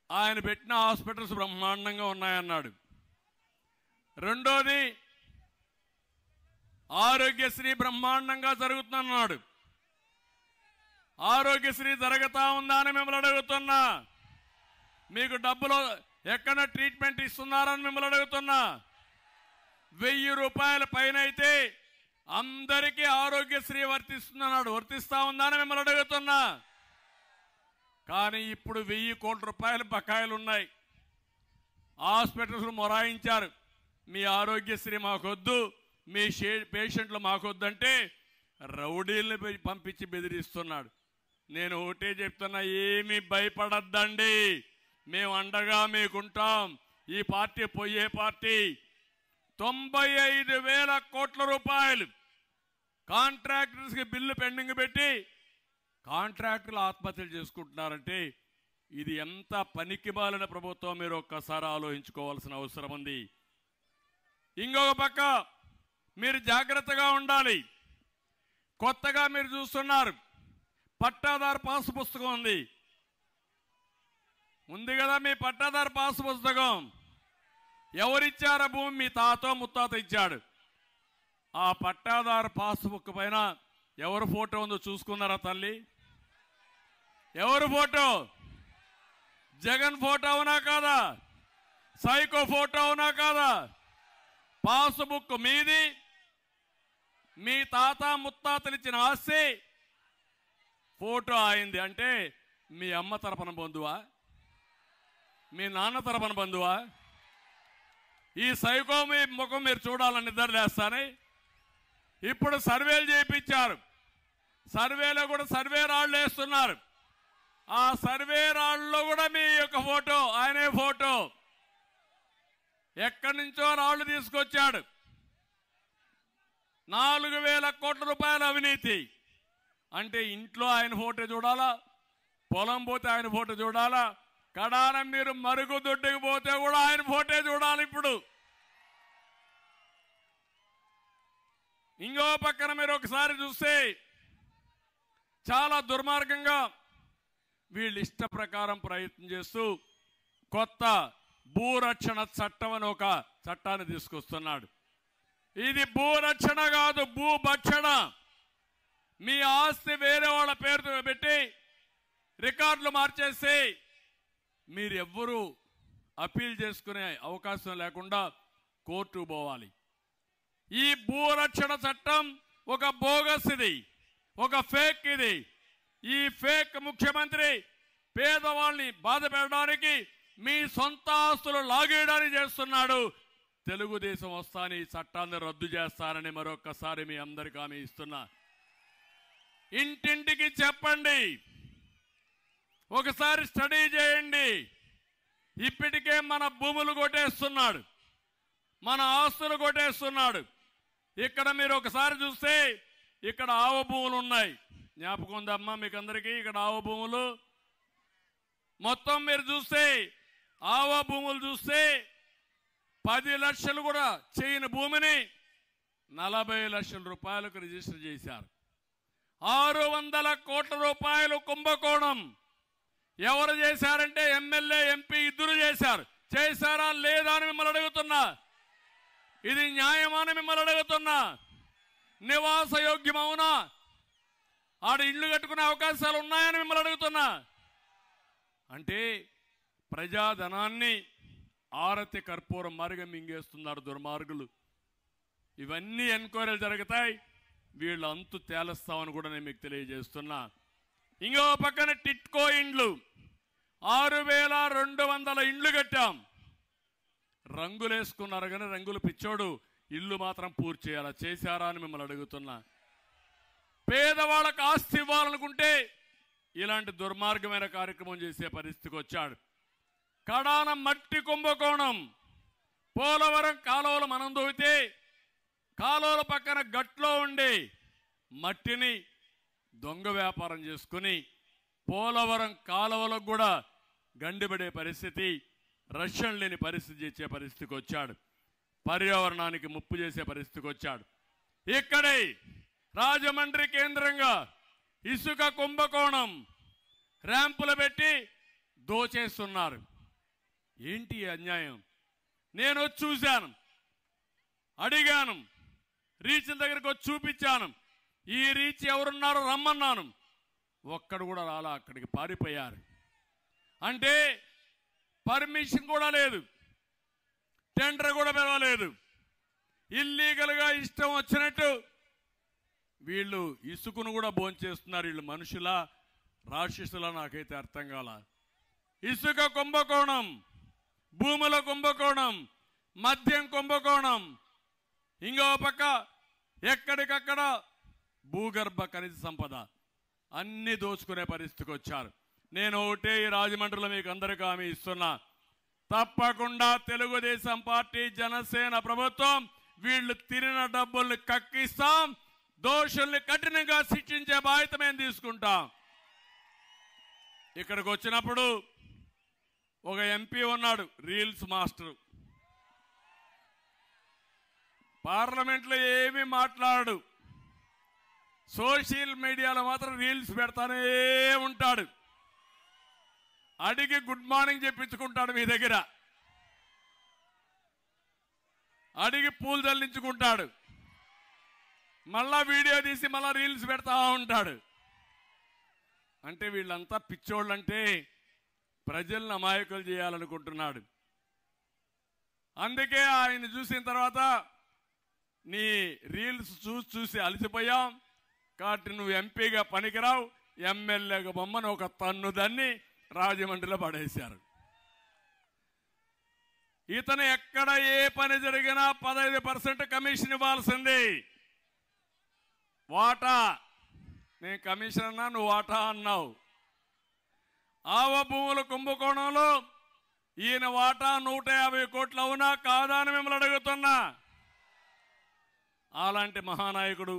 ఆయన పెట్టిన హాస్పిటల్స్ బ్రహ్మాండంగా ఉన్నాయన్నాడు. రెండోది, ఆరోగ్యశ్రీ బ్రహ్మాండంగా జరుగుతుందన్నాడు. ఆరోగ్యశ్రీ జరుగుతా ఉందా అని మిమ్మల్ని అడుగుతున్నా. మీకు డబ్బులు ఎక్కడ ట్రీట్మెంట్ ఇస్తున్నారని మిమ్మల్ని అడుగుతున్నా. 1000 రూపాయల పైన అయితే అందరికీ ఆరోగ్యశ్రీ వర్తిస్తుందన్నాడు. వర్తిస్తా ఉందా అని మిమ్మల్ని అడుగుతున్నా. కానీ ఇప్పుడు 1000 కోట్ల రూపాయల బకాయిలు ఉన్నాయి. హాస్పిటల్స్ మొరాయించారు, మీ ఆరోగ్యశ్రీ మాకొద్దు, మీ పేషెంట్లు మాకొద్దంటే రౌడీల్ని పంపించి బెదిరిస్తున్నాడు. నేను ఒకటే చెప్తున్నా, ఏమీ భయపడద్దండి, మేము అండగా మీకుంటాం. ఈ పార్టీ పోయే పార్టీ. 95,000 కోట్ల రూపాయలు కాంట్రాక్టర్స్కి బిల్లు పెండింగ్ పెట్టి కాంట్రాక్టర్లు ఆత్మహత్యలు చేసుకుంటున్నారంటే ఇది ఎంత పనికిమాలిన ప్రభుత్వం మీరు ఒక్కసారి ఆలోచించుకోవాల్సిన అవసరం ఉంది. ఇంకొక పక్క మీరు జాగ్రత్తగా ఉండాలి. కొత్తగా మీరు చూస్తున్నారు, పట్టాదారు పాసు పుస్తకం ఉంది కదా, మీ పట్టాదారు పాసు పుస్తకం ఎవరిచ్చారా? భూమి మీ తాతో ముత్తాత ఇచ్చాడు. ఆ పట్టాదారు పాస్బుక్ పైన ఎవరు ఫోటో ఉందో చూసుకున్నారా తల్లి? ఎవరు ఫోటో? జగన్ ఫోటో అవునా కాదా? సైకో ఫోటో అవునా కాదా? పాస్బుక్ మీది, మీ తాత ముత్తాతలు ఇచ్చిన ఆస్తి, ఫోటో అయింది. అంటే మీ అమ్మ తరపున బంధువా, మీ నాన్న తరపున బంధువా? ఈ సైకో మీ ముఖం మీరు చూడాలని నిద్రలేస్తానే. ఇప్పుడు సర్వేలు చేయించారు, సర్వేలో కూడా సర్వే రాళ్ళు వేస్తున్నారు. ఆ సర్వే రాళ్ళలో కూడా మీ యొక్క ఫోటో, ఆయనే ఫోటో. ఎక్కడి నుంచో రాళ్ళు తీసుకొచ్చాడు. 4,000 కోట్ల రూపాయల అవినీతి. అంటే ఇంట్లో ఆయన ఫోటో చూడాలా, పొలం పోతే ఆయన ఫోటో చూడాలా, కడాన మీరు మరుగుదొడ్డికి పోతే కూడా ఆయన ఫోటో చూడాలి. ఇప్పుడు ఇంకో పక్కన మీరు ఒకసారి చూస్తే చాలా దుర్మార్గంగా వీళ్ళు ఇష్ట ప్రకారం ప్రయత్నం చేస్తూ కొత్త భూరక్షణ చట్టం అని ఒక చట్టాన్ని తీసుకొస్తున్నాడు. ఇది భూరక్షణ కాదు, భూభక్షణ. మీ ఆస్తి వేరే వాళ్ళ పేరుతో పెట్టి రికార్డులు మార్చేసి మీరు ఎవ్వరూ అప్పీల్ చేసుకునే అవకాశం లేకుండా కోర్టుకు పోవాలి. ఈ భూరక్షణ చట్టం ఒక బోగస్, ఇది ఒక ఫేక్. ఇది ఈ ఫేక్ ముఖ్యమంత్రి పేదవాళ్ళని బాధ పెట్టడానికి, మీ సొంత ఆస్తులు లాగేయడానికి చేస్తున్నాడు. తెలుగుదేశం వస్తాని ఈ చట్టాన్ని రద్దు చేస్తానని మరొక్కసారి మీ అందరికీ హామీ ఇస్తున్నా. ఇంటింటికి చెప్పండి, ఒకసారి స్టడీ చేయండి. ఇప్పటికే మన భూములు కొట్టేస్తున్నాడు, మన ఆస్తులు కొట్టేస్తున్నాడు. ఇక్కడ మీరు ఒకసారి చూస్తే ఇక్కడ ఆవ భూములు ఉన్నాయి, జ్ఞాపకం ఉందమ్మా మీకు అందరికీ? ఇక్కడ ఆవ భూములు మొత్తం మీరు చూస్తే, ఆవ భూములు చూస్తే 10 లక్షలు కూడా చేయని భూమిని 40 లక్షల రూపాయలకు రిజిస్టర్ చేశారు. 600 కోట్ల రూపాయలు కుంభకోణం ఎవరు చేశారంటే ఎమ్మెల్యే, ఎంపీ ఇద్దరు చేశారు. చేశారా లేదా అని మిమ్మల్ని అడుగుతున్నా. ఇది న్యాయమని మిమ్మల్ని అడుగుతున్నా. నివాస యోగ్యం అవునా? ఆడ ఇళ్ళు కట్టుకునే అవకాశాలు ఉన్నాయని మిమ్మల్ని అడుగుతున్నా. అంటే ప్రజాధనాన్ని ఆరతి కర్పూరం మారిగా మింగేస్తున్నారు దుర్మార్గులు. ఇవన్నీ ఎంక్వైరీలు జరుగుతాయి, వీళ్ళు అంతు తేలుస్తామని కూడా నేను మీకు తెలియజేస్తున్నా. ఇంకో పక్కన టిట్కో ఇండ్లు 6200 ఇండ్లు కట్టాం. రంగులు వేసుకున్నారు కానీ రంగులు పిచ్చోడు, ఇల్లు మాత్రం పూర్తి చేయాలా? చేశారా అని మిమ్మల్ని అడుగుతున్నా. పేదవాళ్ళకు ఆస్తి ఇవ్వాలనుకుంటే ఇలాంటి దుర్మార్గమైన కార్యక్రమం చేసే పరిస్థితికి వచ్చాడు. కడాన మట్టి కుంభకోణం. పోలవరం కాలువలు మనం దోవితే కాలువల పక్కన గట్లో ఉండే మట్టిని దొంగ వ్యాపారం చేసుకుని పోలవరం కాలువలకు కూడా గండిపడే పరిస్థితి, రక్షణ లేని పరిస్థితి చేసే పరిస్థితికి వచ్చాడు. పర్యావరణానికి ముప్పు చేసే పరిస్థితికి వచ్చాడు. ఇక్కడే రాజమండ్రి కేంద్రంగా ఇసుక కుంభకోణం ర్యాంపులు పెట్టి దోచేస్తున్నారు. ఏంటి అన్యాయం? నేను వచ్చి చూశాను, అడిగాను, రీచ్ల దగ్గరకు వచ్చి చూపించాను. ఈ రీచ్ ఎవరున్నారో రమ్మన్నాను, ఒక్కడు కూడా రాలా, అక్కడికి పారిపోయారు. అంటే పర్మిషన్ కూడా లేదు, టెండర్ కూడా పిలవలేదు. ఇల్లీగల్గా ఇష్టం వచ్చినట్టు వీళ్ళు ఇసుకను కూడా భోంచేస్తున్నారు. వీళ్ళు మనుషులా రాక్షసులా నాకైతే అర్థం కాల. ఇసుక కుంభకోణం, భూముల కుంభకోణం, మద్యం కుంభకోణం, ఇంకో పక్క ఎక్కడికక్కడ భూగర్భ ఖనిజ సంపద అన్ని దోచుకునే పరిస్థితికి వచ్చారు. నేను ఒకటే ఈ రాజమండ్రిలో మీకు అందరికీ హామీ ఇస్తున్నా, తప్పకుండా తెలుగుదేశం పార్టీ, జనసేన ప్రభుత్వం వీళ్ళు తిరిగిన డబ్బుల్ని కక్కిస్తాం, దోషుల్ని కఠినంగా శిక్షించే బాధ్యత మేము తీసుకుంటాం. ఇక్కడికి వచ్చినప్పుడు ఒక ఎంపీ ఉన్నాడు, రీల్స్ మాస్టర్. పార్లమెంట్లో ఏమీ మాట్లాడు, సోషల్ మీడియాలో మాత్రం రీల్స్ పెడతానే ఉంటాడు. అడిగి గుడ్ మార్నింగ్ చెప్పించుకుంటాడు మీ దగ్గర, అడిగి పూలు చల్లించుకుంటాడు, మళ్ళా వీడియో తీసి మళ్ళా రీల్స్ పెడతా ఉంటాడు. అంటే వీళ్ళంతా పిచ్చోళ్ళంటే ప్రజలను అమాయకులు చేయాలనుకుంటున్నాడు. అందుకే ఆయన చూసిన తర్వాత నీ రీల్స్ చూసి అలసిపోయాం కాబట్టి నువ్వు ఎంపీగా పనికిరావు, ఎమ్మెల్యేగా బొమ్మను ఒక తన్ను దాన్ని రాజమండ్రిలో పడేశారు. ఇతను ఎక్కడ ఏ పని జరిగినా 15% కమిషన్ ఇవ్వాల్సింది. వాటా, నేను కమిషన్ అన్నా, నువ్వు వాటా అన్నావు. ఆవ భూముల కుంభకోణంలో ఈయన వాటా 150 కోట్లు అవునా కాదా అని మిమ్మల్ని అడుగుతున్నా. అలాంటి మహానాయకుడు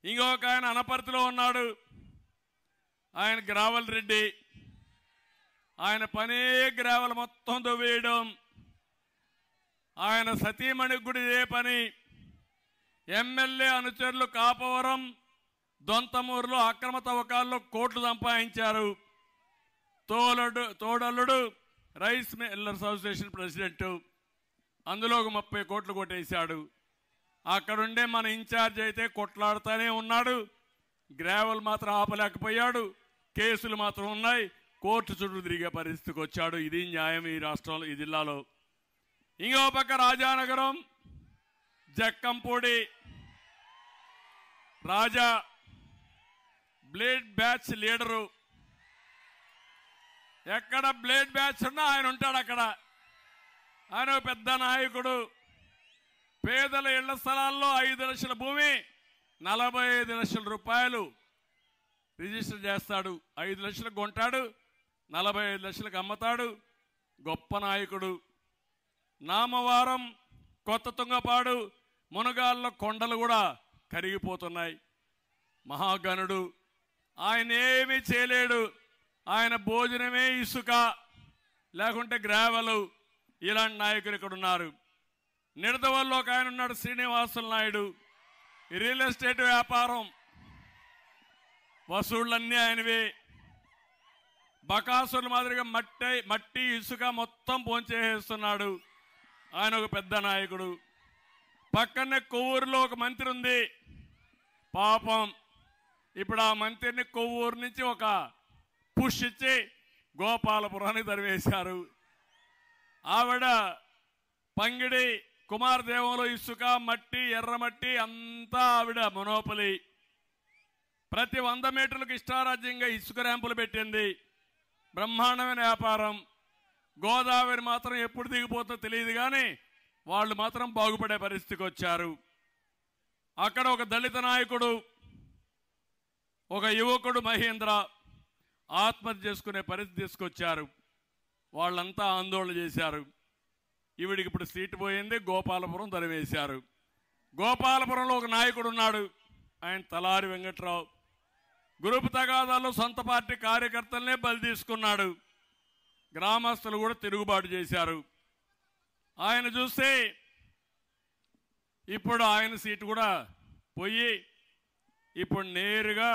ఇంకొక ఆయన అనపర్తిలో ఉన్నాడు, ఆయన గ్రావల్ రెడ్డి. ఆయన పనే గ్రావల్ మొత్తం దొవ్వేయడం. ఆయన సతీమణికి కూడా ఇదే పని. ఎమ్మెల్యే అనుచరులు కాపవరం, దొంతమూరులో అక్రమ తవ్వకాల్లో కోట్లు సంపాదించారు. తోడల్లుడు రైస్ మిల్లర్స్ అసోసియేషన్ ప్రెసిడెంట్, అందులో ఒక 30 కోట్లు కొట్టేశాడు. అక్కడుండే మన ఇన్ఛార్జ్ అయితే కొట్లాడుతూనే ఉన్నాడు. గ్రావెల్ మాత్రం ఆపలేకపోయాడు. కేసులు మాత్రం ఉన్నాయి. కోర్టు చుట్టూ తిరిగే పరిస్థితికి వచ్చాడు. ఇది న్యాయం ఈ రాష్ట్రంలో, ఈ జిల్లాలో. ఇంకో పక్క రాజానగరం జక్కంపూడి రాజా బ్లేడ్ బ్యాచ్ లీడరు. ఎక్కడ బ్లేడ్ బ్యాచ్ ఉన్నా ఆయన ఉంటాడు అక్కడ. ఆయన పెద్ద నాయకుడు. పేదల ఇళ్ల స్థలాల్లో 5 లక్షల భూమి 45 లక్షల రూపాయలు రిజిస్టర్ చేస్తాడు. 5 లక్షలకు కొంటాడు, 45 లక్షలకు అమ్మతాడు. గొప్ప నాయకుడు. నామవారం, కొత్త తుంగపాడు, మునగాళ్ళ కొండలు కూడా కరిగిపోతున్నాయి. మహాగణుడు. ఆయన ఏమీ చేయలేడు. ఆయన భోజనమే ఇసుక, లేకుంటే గ్రావెలు. ఇలాంటి నాయకులు ఇక్కడ ఉన్నారు. నిడదవల్లో ఒక ఆయన ఉన్నాడు, శ్రీనివాసులు నాయుడు. రియల్ ఎస్టేట్ వ్యాపారం, వసూళ్లన్నీ ఆయనవే. బకాసుల మాదిరిగా మట్టి ఇసుక మొత్తం పోంచేస్తున్నాడు. ఆయన ఒక పెద్ద నాయకుడు. పక్కనే కొవ్వూరులో ఒక మంత్రి ఉంది. పాపం ఇప్పుడు ఆ మంత్రిని కొవ్వూరు నుంచి ఒక పుష్ ఇచ్చి గోపాలపురానికి తరివేశారు. ఆవిడ పంగిడి కుమారదేవంలో ఇసుక, మట్టి, ఎర్రమట్టి అంతా ఆవిడ మొనోపలి. ప్రతి 100 మీటర్లకు ఇష్టారాజ్యంగా ఇసుక ర్యాంపులు పెట్టింది. బ్రహ్మాండమైన వ్యాపారం. గోదావరి మాత్రం ఎప్పుడు దిగిపోతుందో తెలియదు, కానీ వాళ్ళు మాత్రం బాగుపడే పరిస్థితికి వచ్చారు. అక్కడ ఒక దళిత నాయకుడు, ఒక యువకుడు మహేంద్ర ఆత్మహత్య చేసుకునే పరిస్థితి తీసుకొచ్చారు. వాళ్ళంతా ఆందోళన చేశారు. ఈవిడికి ఇప్పుడు సీటు పోయింది. గోపాలపురం తరివేశారు. గోపాలపురంలో ఒక నాయకుడు ఉన్నాడు, ఆయన తలారి వెంకట్రావు. గ్రూప్ తగాదాల్లో సొంత పార్టీ కార్యకర్తలనే బలి తీసుకున్నాడు. గ్రామస్తులు కూడా తిరుగుబాటు చేశారు. ఆయన చూస్తే ఇప్పుడు ఆయన సీటు కూడా పోయి ఇప్పుడు నేరుగా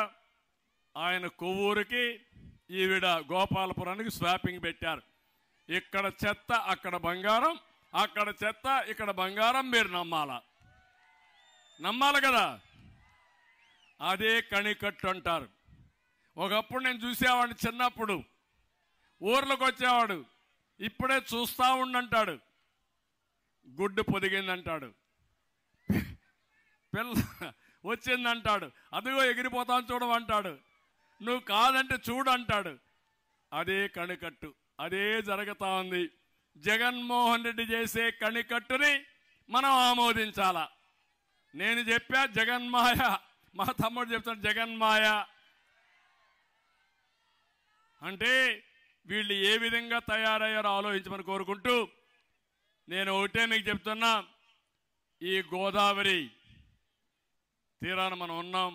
ఆయన కొవ్వూరుకి, ఈవిడ గోపాలపురానికి స్వాపింగ్ పెట్టారు. ఇక్కడ చెత్త అక్కడ బంగారం, అక్కడ చెత్త ఇక్కడ బంగారం. మీరు నమ్మాలి కదా. అదే కణికట్టు అంటారు. ఒకప్పుడు నేను చూసేవాడిని చిన్నప్పుడు. ఊర్లోకి వచ్చేవాడు, ఇప్పుడే చూస్తా ఉండంటాడు. గుడ్డు పొదిగిందంటాడు, పిల్ల వచ్చిందంటాడు, అదిగో ఎగిరిపోతాను చూడమంటాడు, నువ్వు కాదంటే చూడు అంటాడు. అదే కణికట్టు, అదే జరుగుతా ఉంది. జగన్మోహన్ రెడ్డి చేసే కణికట్టుని మనం ఆమోదించాలా. నేను చెప్పా జగన్మాయ, మా తమ్ముడు చెప్తాడు జగన్మాయ అంటే వీళ్ళు ఏ విధంగా తయారయ్యారో ఆలోచించమని కోరుకుంటూ నేను ఒకటే మీకు చెప్తున్నా. ఈ గోదావరి తీరాన మనం ఉన్నాం.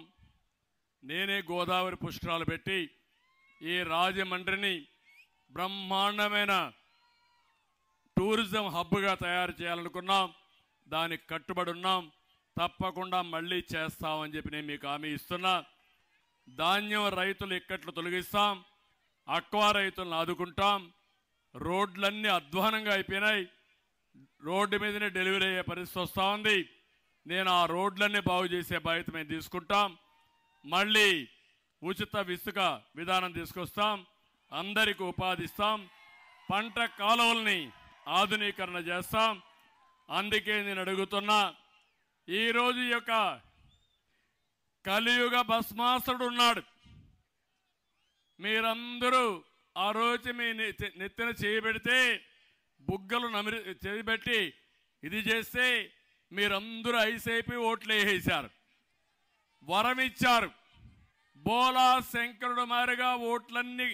నేనే గోదావరి పుష్కరాలు పెట్టి ఈ రాజమండ్రిని బ్రహ్మాండమైన టూరిజం హబ్గా తయారు చేయాలనుకున్నాం. దానికి కట్టుబడి ఉన్నాం. తప్పకుండా మళ్ళీ చేస్తామని చెప్పి నేను మీకు హామీ ఇస్తున్నా. ధాన్యం రైతులు ఇక్కట్లు తొలగిస్తాం, అక్వా రైతులను ఆదుకుంటాం. రోడ్లన్నీ అధ్వానంగా అయిపోయినాయి. రోడ్డు మీదనే డెలివరీ అయ్యే పరిస్థితి వస్తూ ఉంది. నేను ఆ రోడ్లన్నీ బాగు చేసే బాధ్యత మేము తీసుకుంటాం. మళ్ళీ ఉచిత ఇసుక విధానం తీసుకొస్తాం. అందరికీ ఉపాధిస్తాం. పంట కాలువల్ని ఆధునీకరణ చేస్తాం. అందుకే నేను అడుగుతున్నా, ఈరోజు యొక్క కలియుగ భస్మాసుడు ఉన్నాడు. మీరందరూ ఆ రోజు మీ నెత్తిన చేయబెడితే, బుగ్గలు చేయబెట్టి ఇది చేస్తే మీరందరూ ఐసైపి ఓట్లు వేసేశారు, వరం ఇచ్చారు. బోలా శంకరుడు మారిగా ఓట్లన్నీ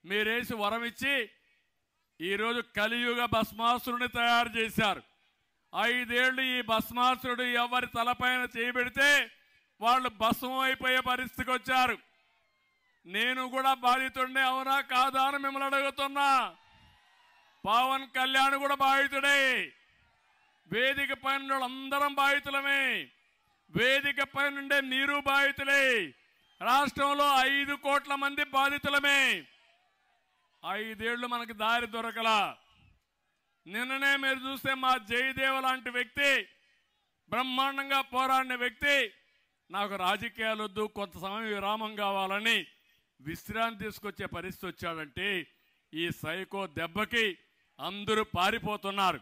మీరేసి వరం ఇచ్చి ఈరోజు కలియుగ భస్మాసురుని తయారు చేశారు. 5 ఏళ్లు ఈ భస్మాసురుడు ఎవరి తలపైన చేయబెడితే వాళ్ళు భస్మం అయిపోయే పరిస్థితికి వచ్చారు. నేను కూడా బాధితుడినే, అవునా కాదా అని మిమ్మల్ని అడుగుతున్నా. పవన్ కళ్యాణ్ కూడా బాధితుడే. వేదిక పైన అందరం బాధితులమే. వేదిక పైనుండే మీరు బాధితులే. రాష్ట్రంలో 5 కోట్ల మంది బాధితులమే. 5 ఏళ్లు మనకి దారి దొరకలా. నిన్ననే మీరు చూస్తే మా జయదేవ లాంటి వ్యక్తి, బ్రహ్మాండంగా పోరాడిన వ్యక్తి, నాకు రాజకీయాలు వద్దు, కొంత సమయం విరామం కావాలని విశ్రాంతి తీసుకొచ్చే పరిస్థితి వచ్చాడంటే ఈ సైకో దెబ్బకి అందరూ పారిపోతున్నారు.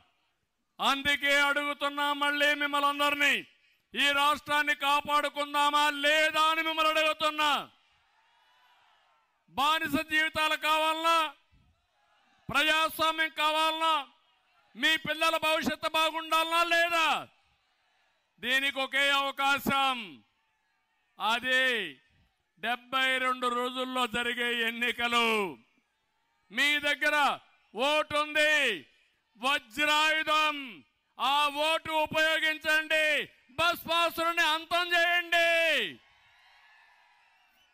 అందుకే అడుగుతున్నా మళ్ళీ మిమ్మల్ని అందరినీ, ఈ రాష్ట్రాన్ని కాపాడుకుందామా లేదా అని మిమ్మల్ని అడుగుతున్నా. బానిస జీవితాలు కావాలన్నా, ప్రజాస్వామ్యం కావాలన్నా, మీ పిల్లల భవిష్యత్తు బాగుండాలన్నా లేదా? దీనికి ఒకే అవకాశం, అది 72 రోజుల్లో జరిగే ఎన్నికలు. మీ దగ్గర ఓటు ఉంది, వజ్రాయుధం, ఆ ఓటు ఉపయోగించండి, భస్మాసురుని అంతం చేయండి.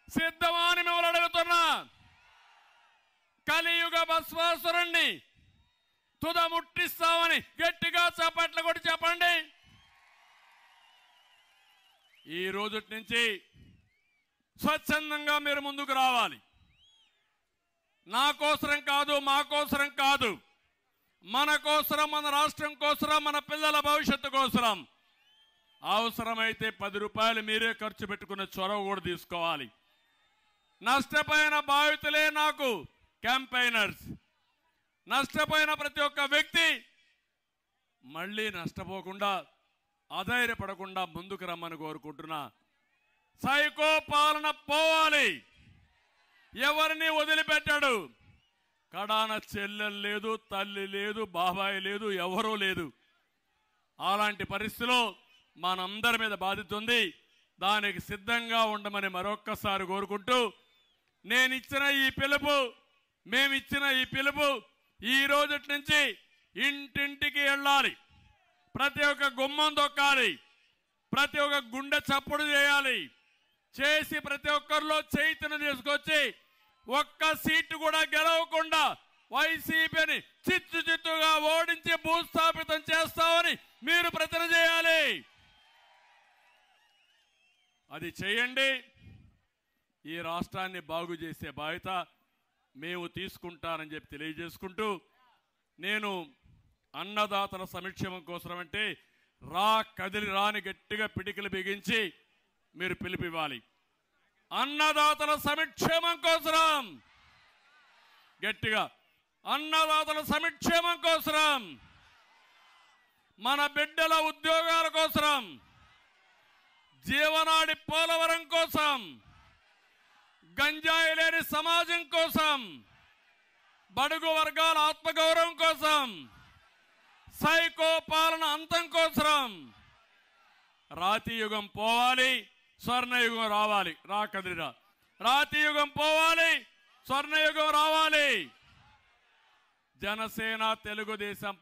సిద్ధమా అని మిమ్మల్ని అడుగుతున్నా. కలియుగ భస్మాసురుణ్ణి తుదముట్టిస్తామని గట్టిగా చప్పట్లు కొట్టి చెప్పండి. ఈ రోజు నుంచి స్వచ్ఛందంగా మీరు ముందుకు రావాలి. నా కోసరం కాదు, మా కోసరం కాదు, మన కోసరం, మన రాష్ట్రం కోసరం, మన పిల్లల భవిష్యత్తు కోసరం. అవసరమైతే 10 రూపాయలు మీరే ఖర్చు పెట్టుకునే చొరవ కూడా తీసుకోవాలి. నష్టపోయిన బాధితులే నాకు క్యాంపెయినర్స్. నష్టపోయిన ప్రతి ఒక్క వ్యక్తి మళ్ళీ నష్టపోకుండా, అధైర్యపడకుండా ముందుకు రమ్మని కోరుకుంటున్నా. సైకో పాలన పోవాలి. ఎవరిని వదిలిపెట్టాడు. కడాన చెల్లెలు లేదు, తల్లి లేదు, బాబాయ్ లేదు, ఎవరూ లేదు. అలాంటి పరిస్థితిలో మనందరి మీద బాధ్యత ఉంది. దానికి సిద్ధంగా ఉండమని మరొక్కసారి కోరుకుంటూ, మేమిచ్చిన ఈ పిలుపు ఈ రోజు నుంచి ఇంటింటికి వెళ్ళాలి. ప్రతి ఒక్క గుమ్మం తొక్కాలి, ప్రతి ఒక్క గుండె చప్పుడు చేయాలి. చేసి ప్రతి ఒక్కరిలో చైతన్యం తీసుకొచ్చి ఒక్క సీటు కూడా గెలవకుండా వైసీపీని చిత్తుగా ఓడించి భూస్థాపితం చేస్తామని మీరు ప్రతిన చేయాలి. అది చేయండి. ఈ రాష్ట్రాన్ని బాగు చేసే బాధ్యత మేము తీసుకుంటానని చెప్పి తెలియజేసుకుంటూ, నేను అన్నదాతల సంక్షేమం కోసం అంటే కదిలి రాని గట్టిగా పిడికిలు బిగించి మీరు పిలిపివ్వాలి. అన్నదాతల సంక్షేమం కోసం గట్టిగా, అన్నదాతల సంక్షేమం కోసం, మన బిడ్డల ఉద్యోగాల కోసం, జీవనాడి పోలవరం కోసం, గంజాయి లేని సమాజం కోసం, బడుగు వర్గాల ఆత్మగౌరవం కోసం, సైకో పాలన అంతం కోసం రాతి యుగం పోవాలి, స్వర్ణయుగం రావాలి. కదిలిరా. రాతి యుగం పోవాలి, స్వర్ణయుగం రావాలి. జనసేన తెలుగుదేశం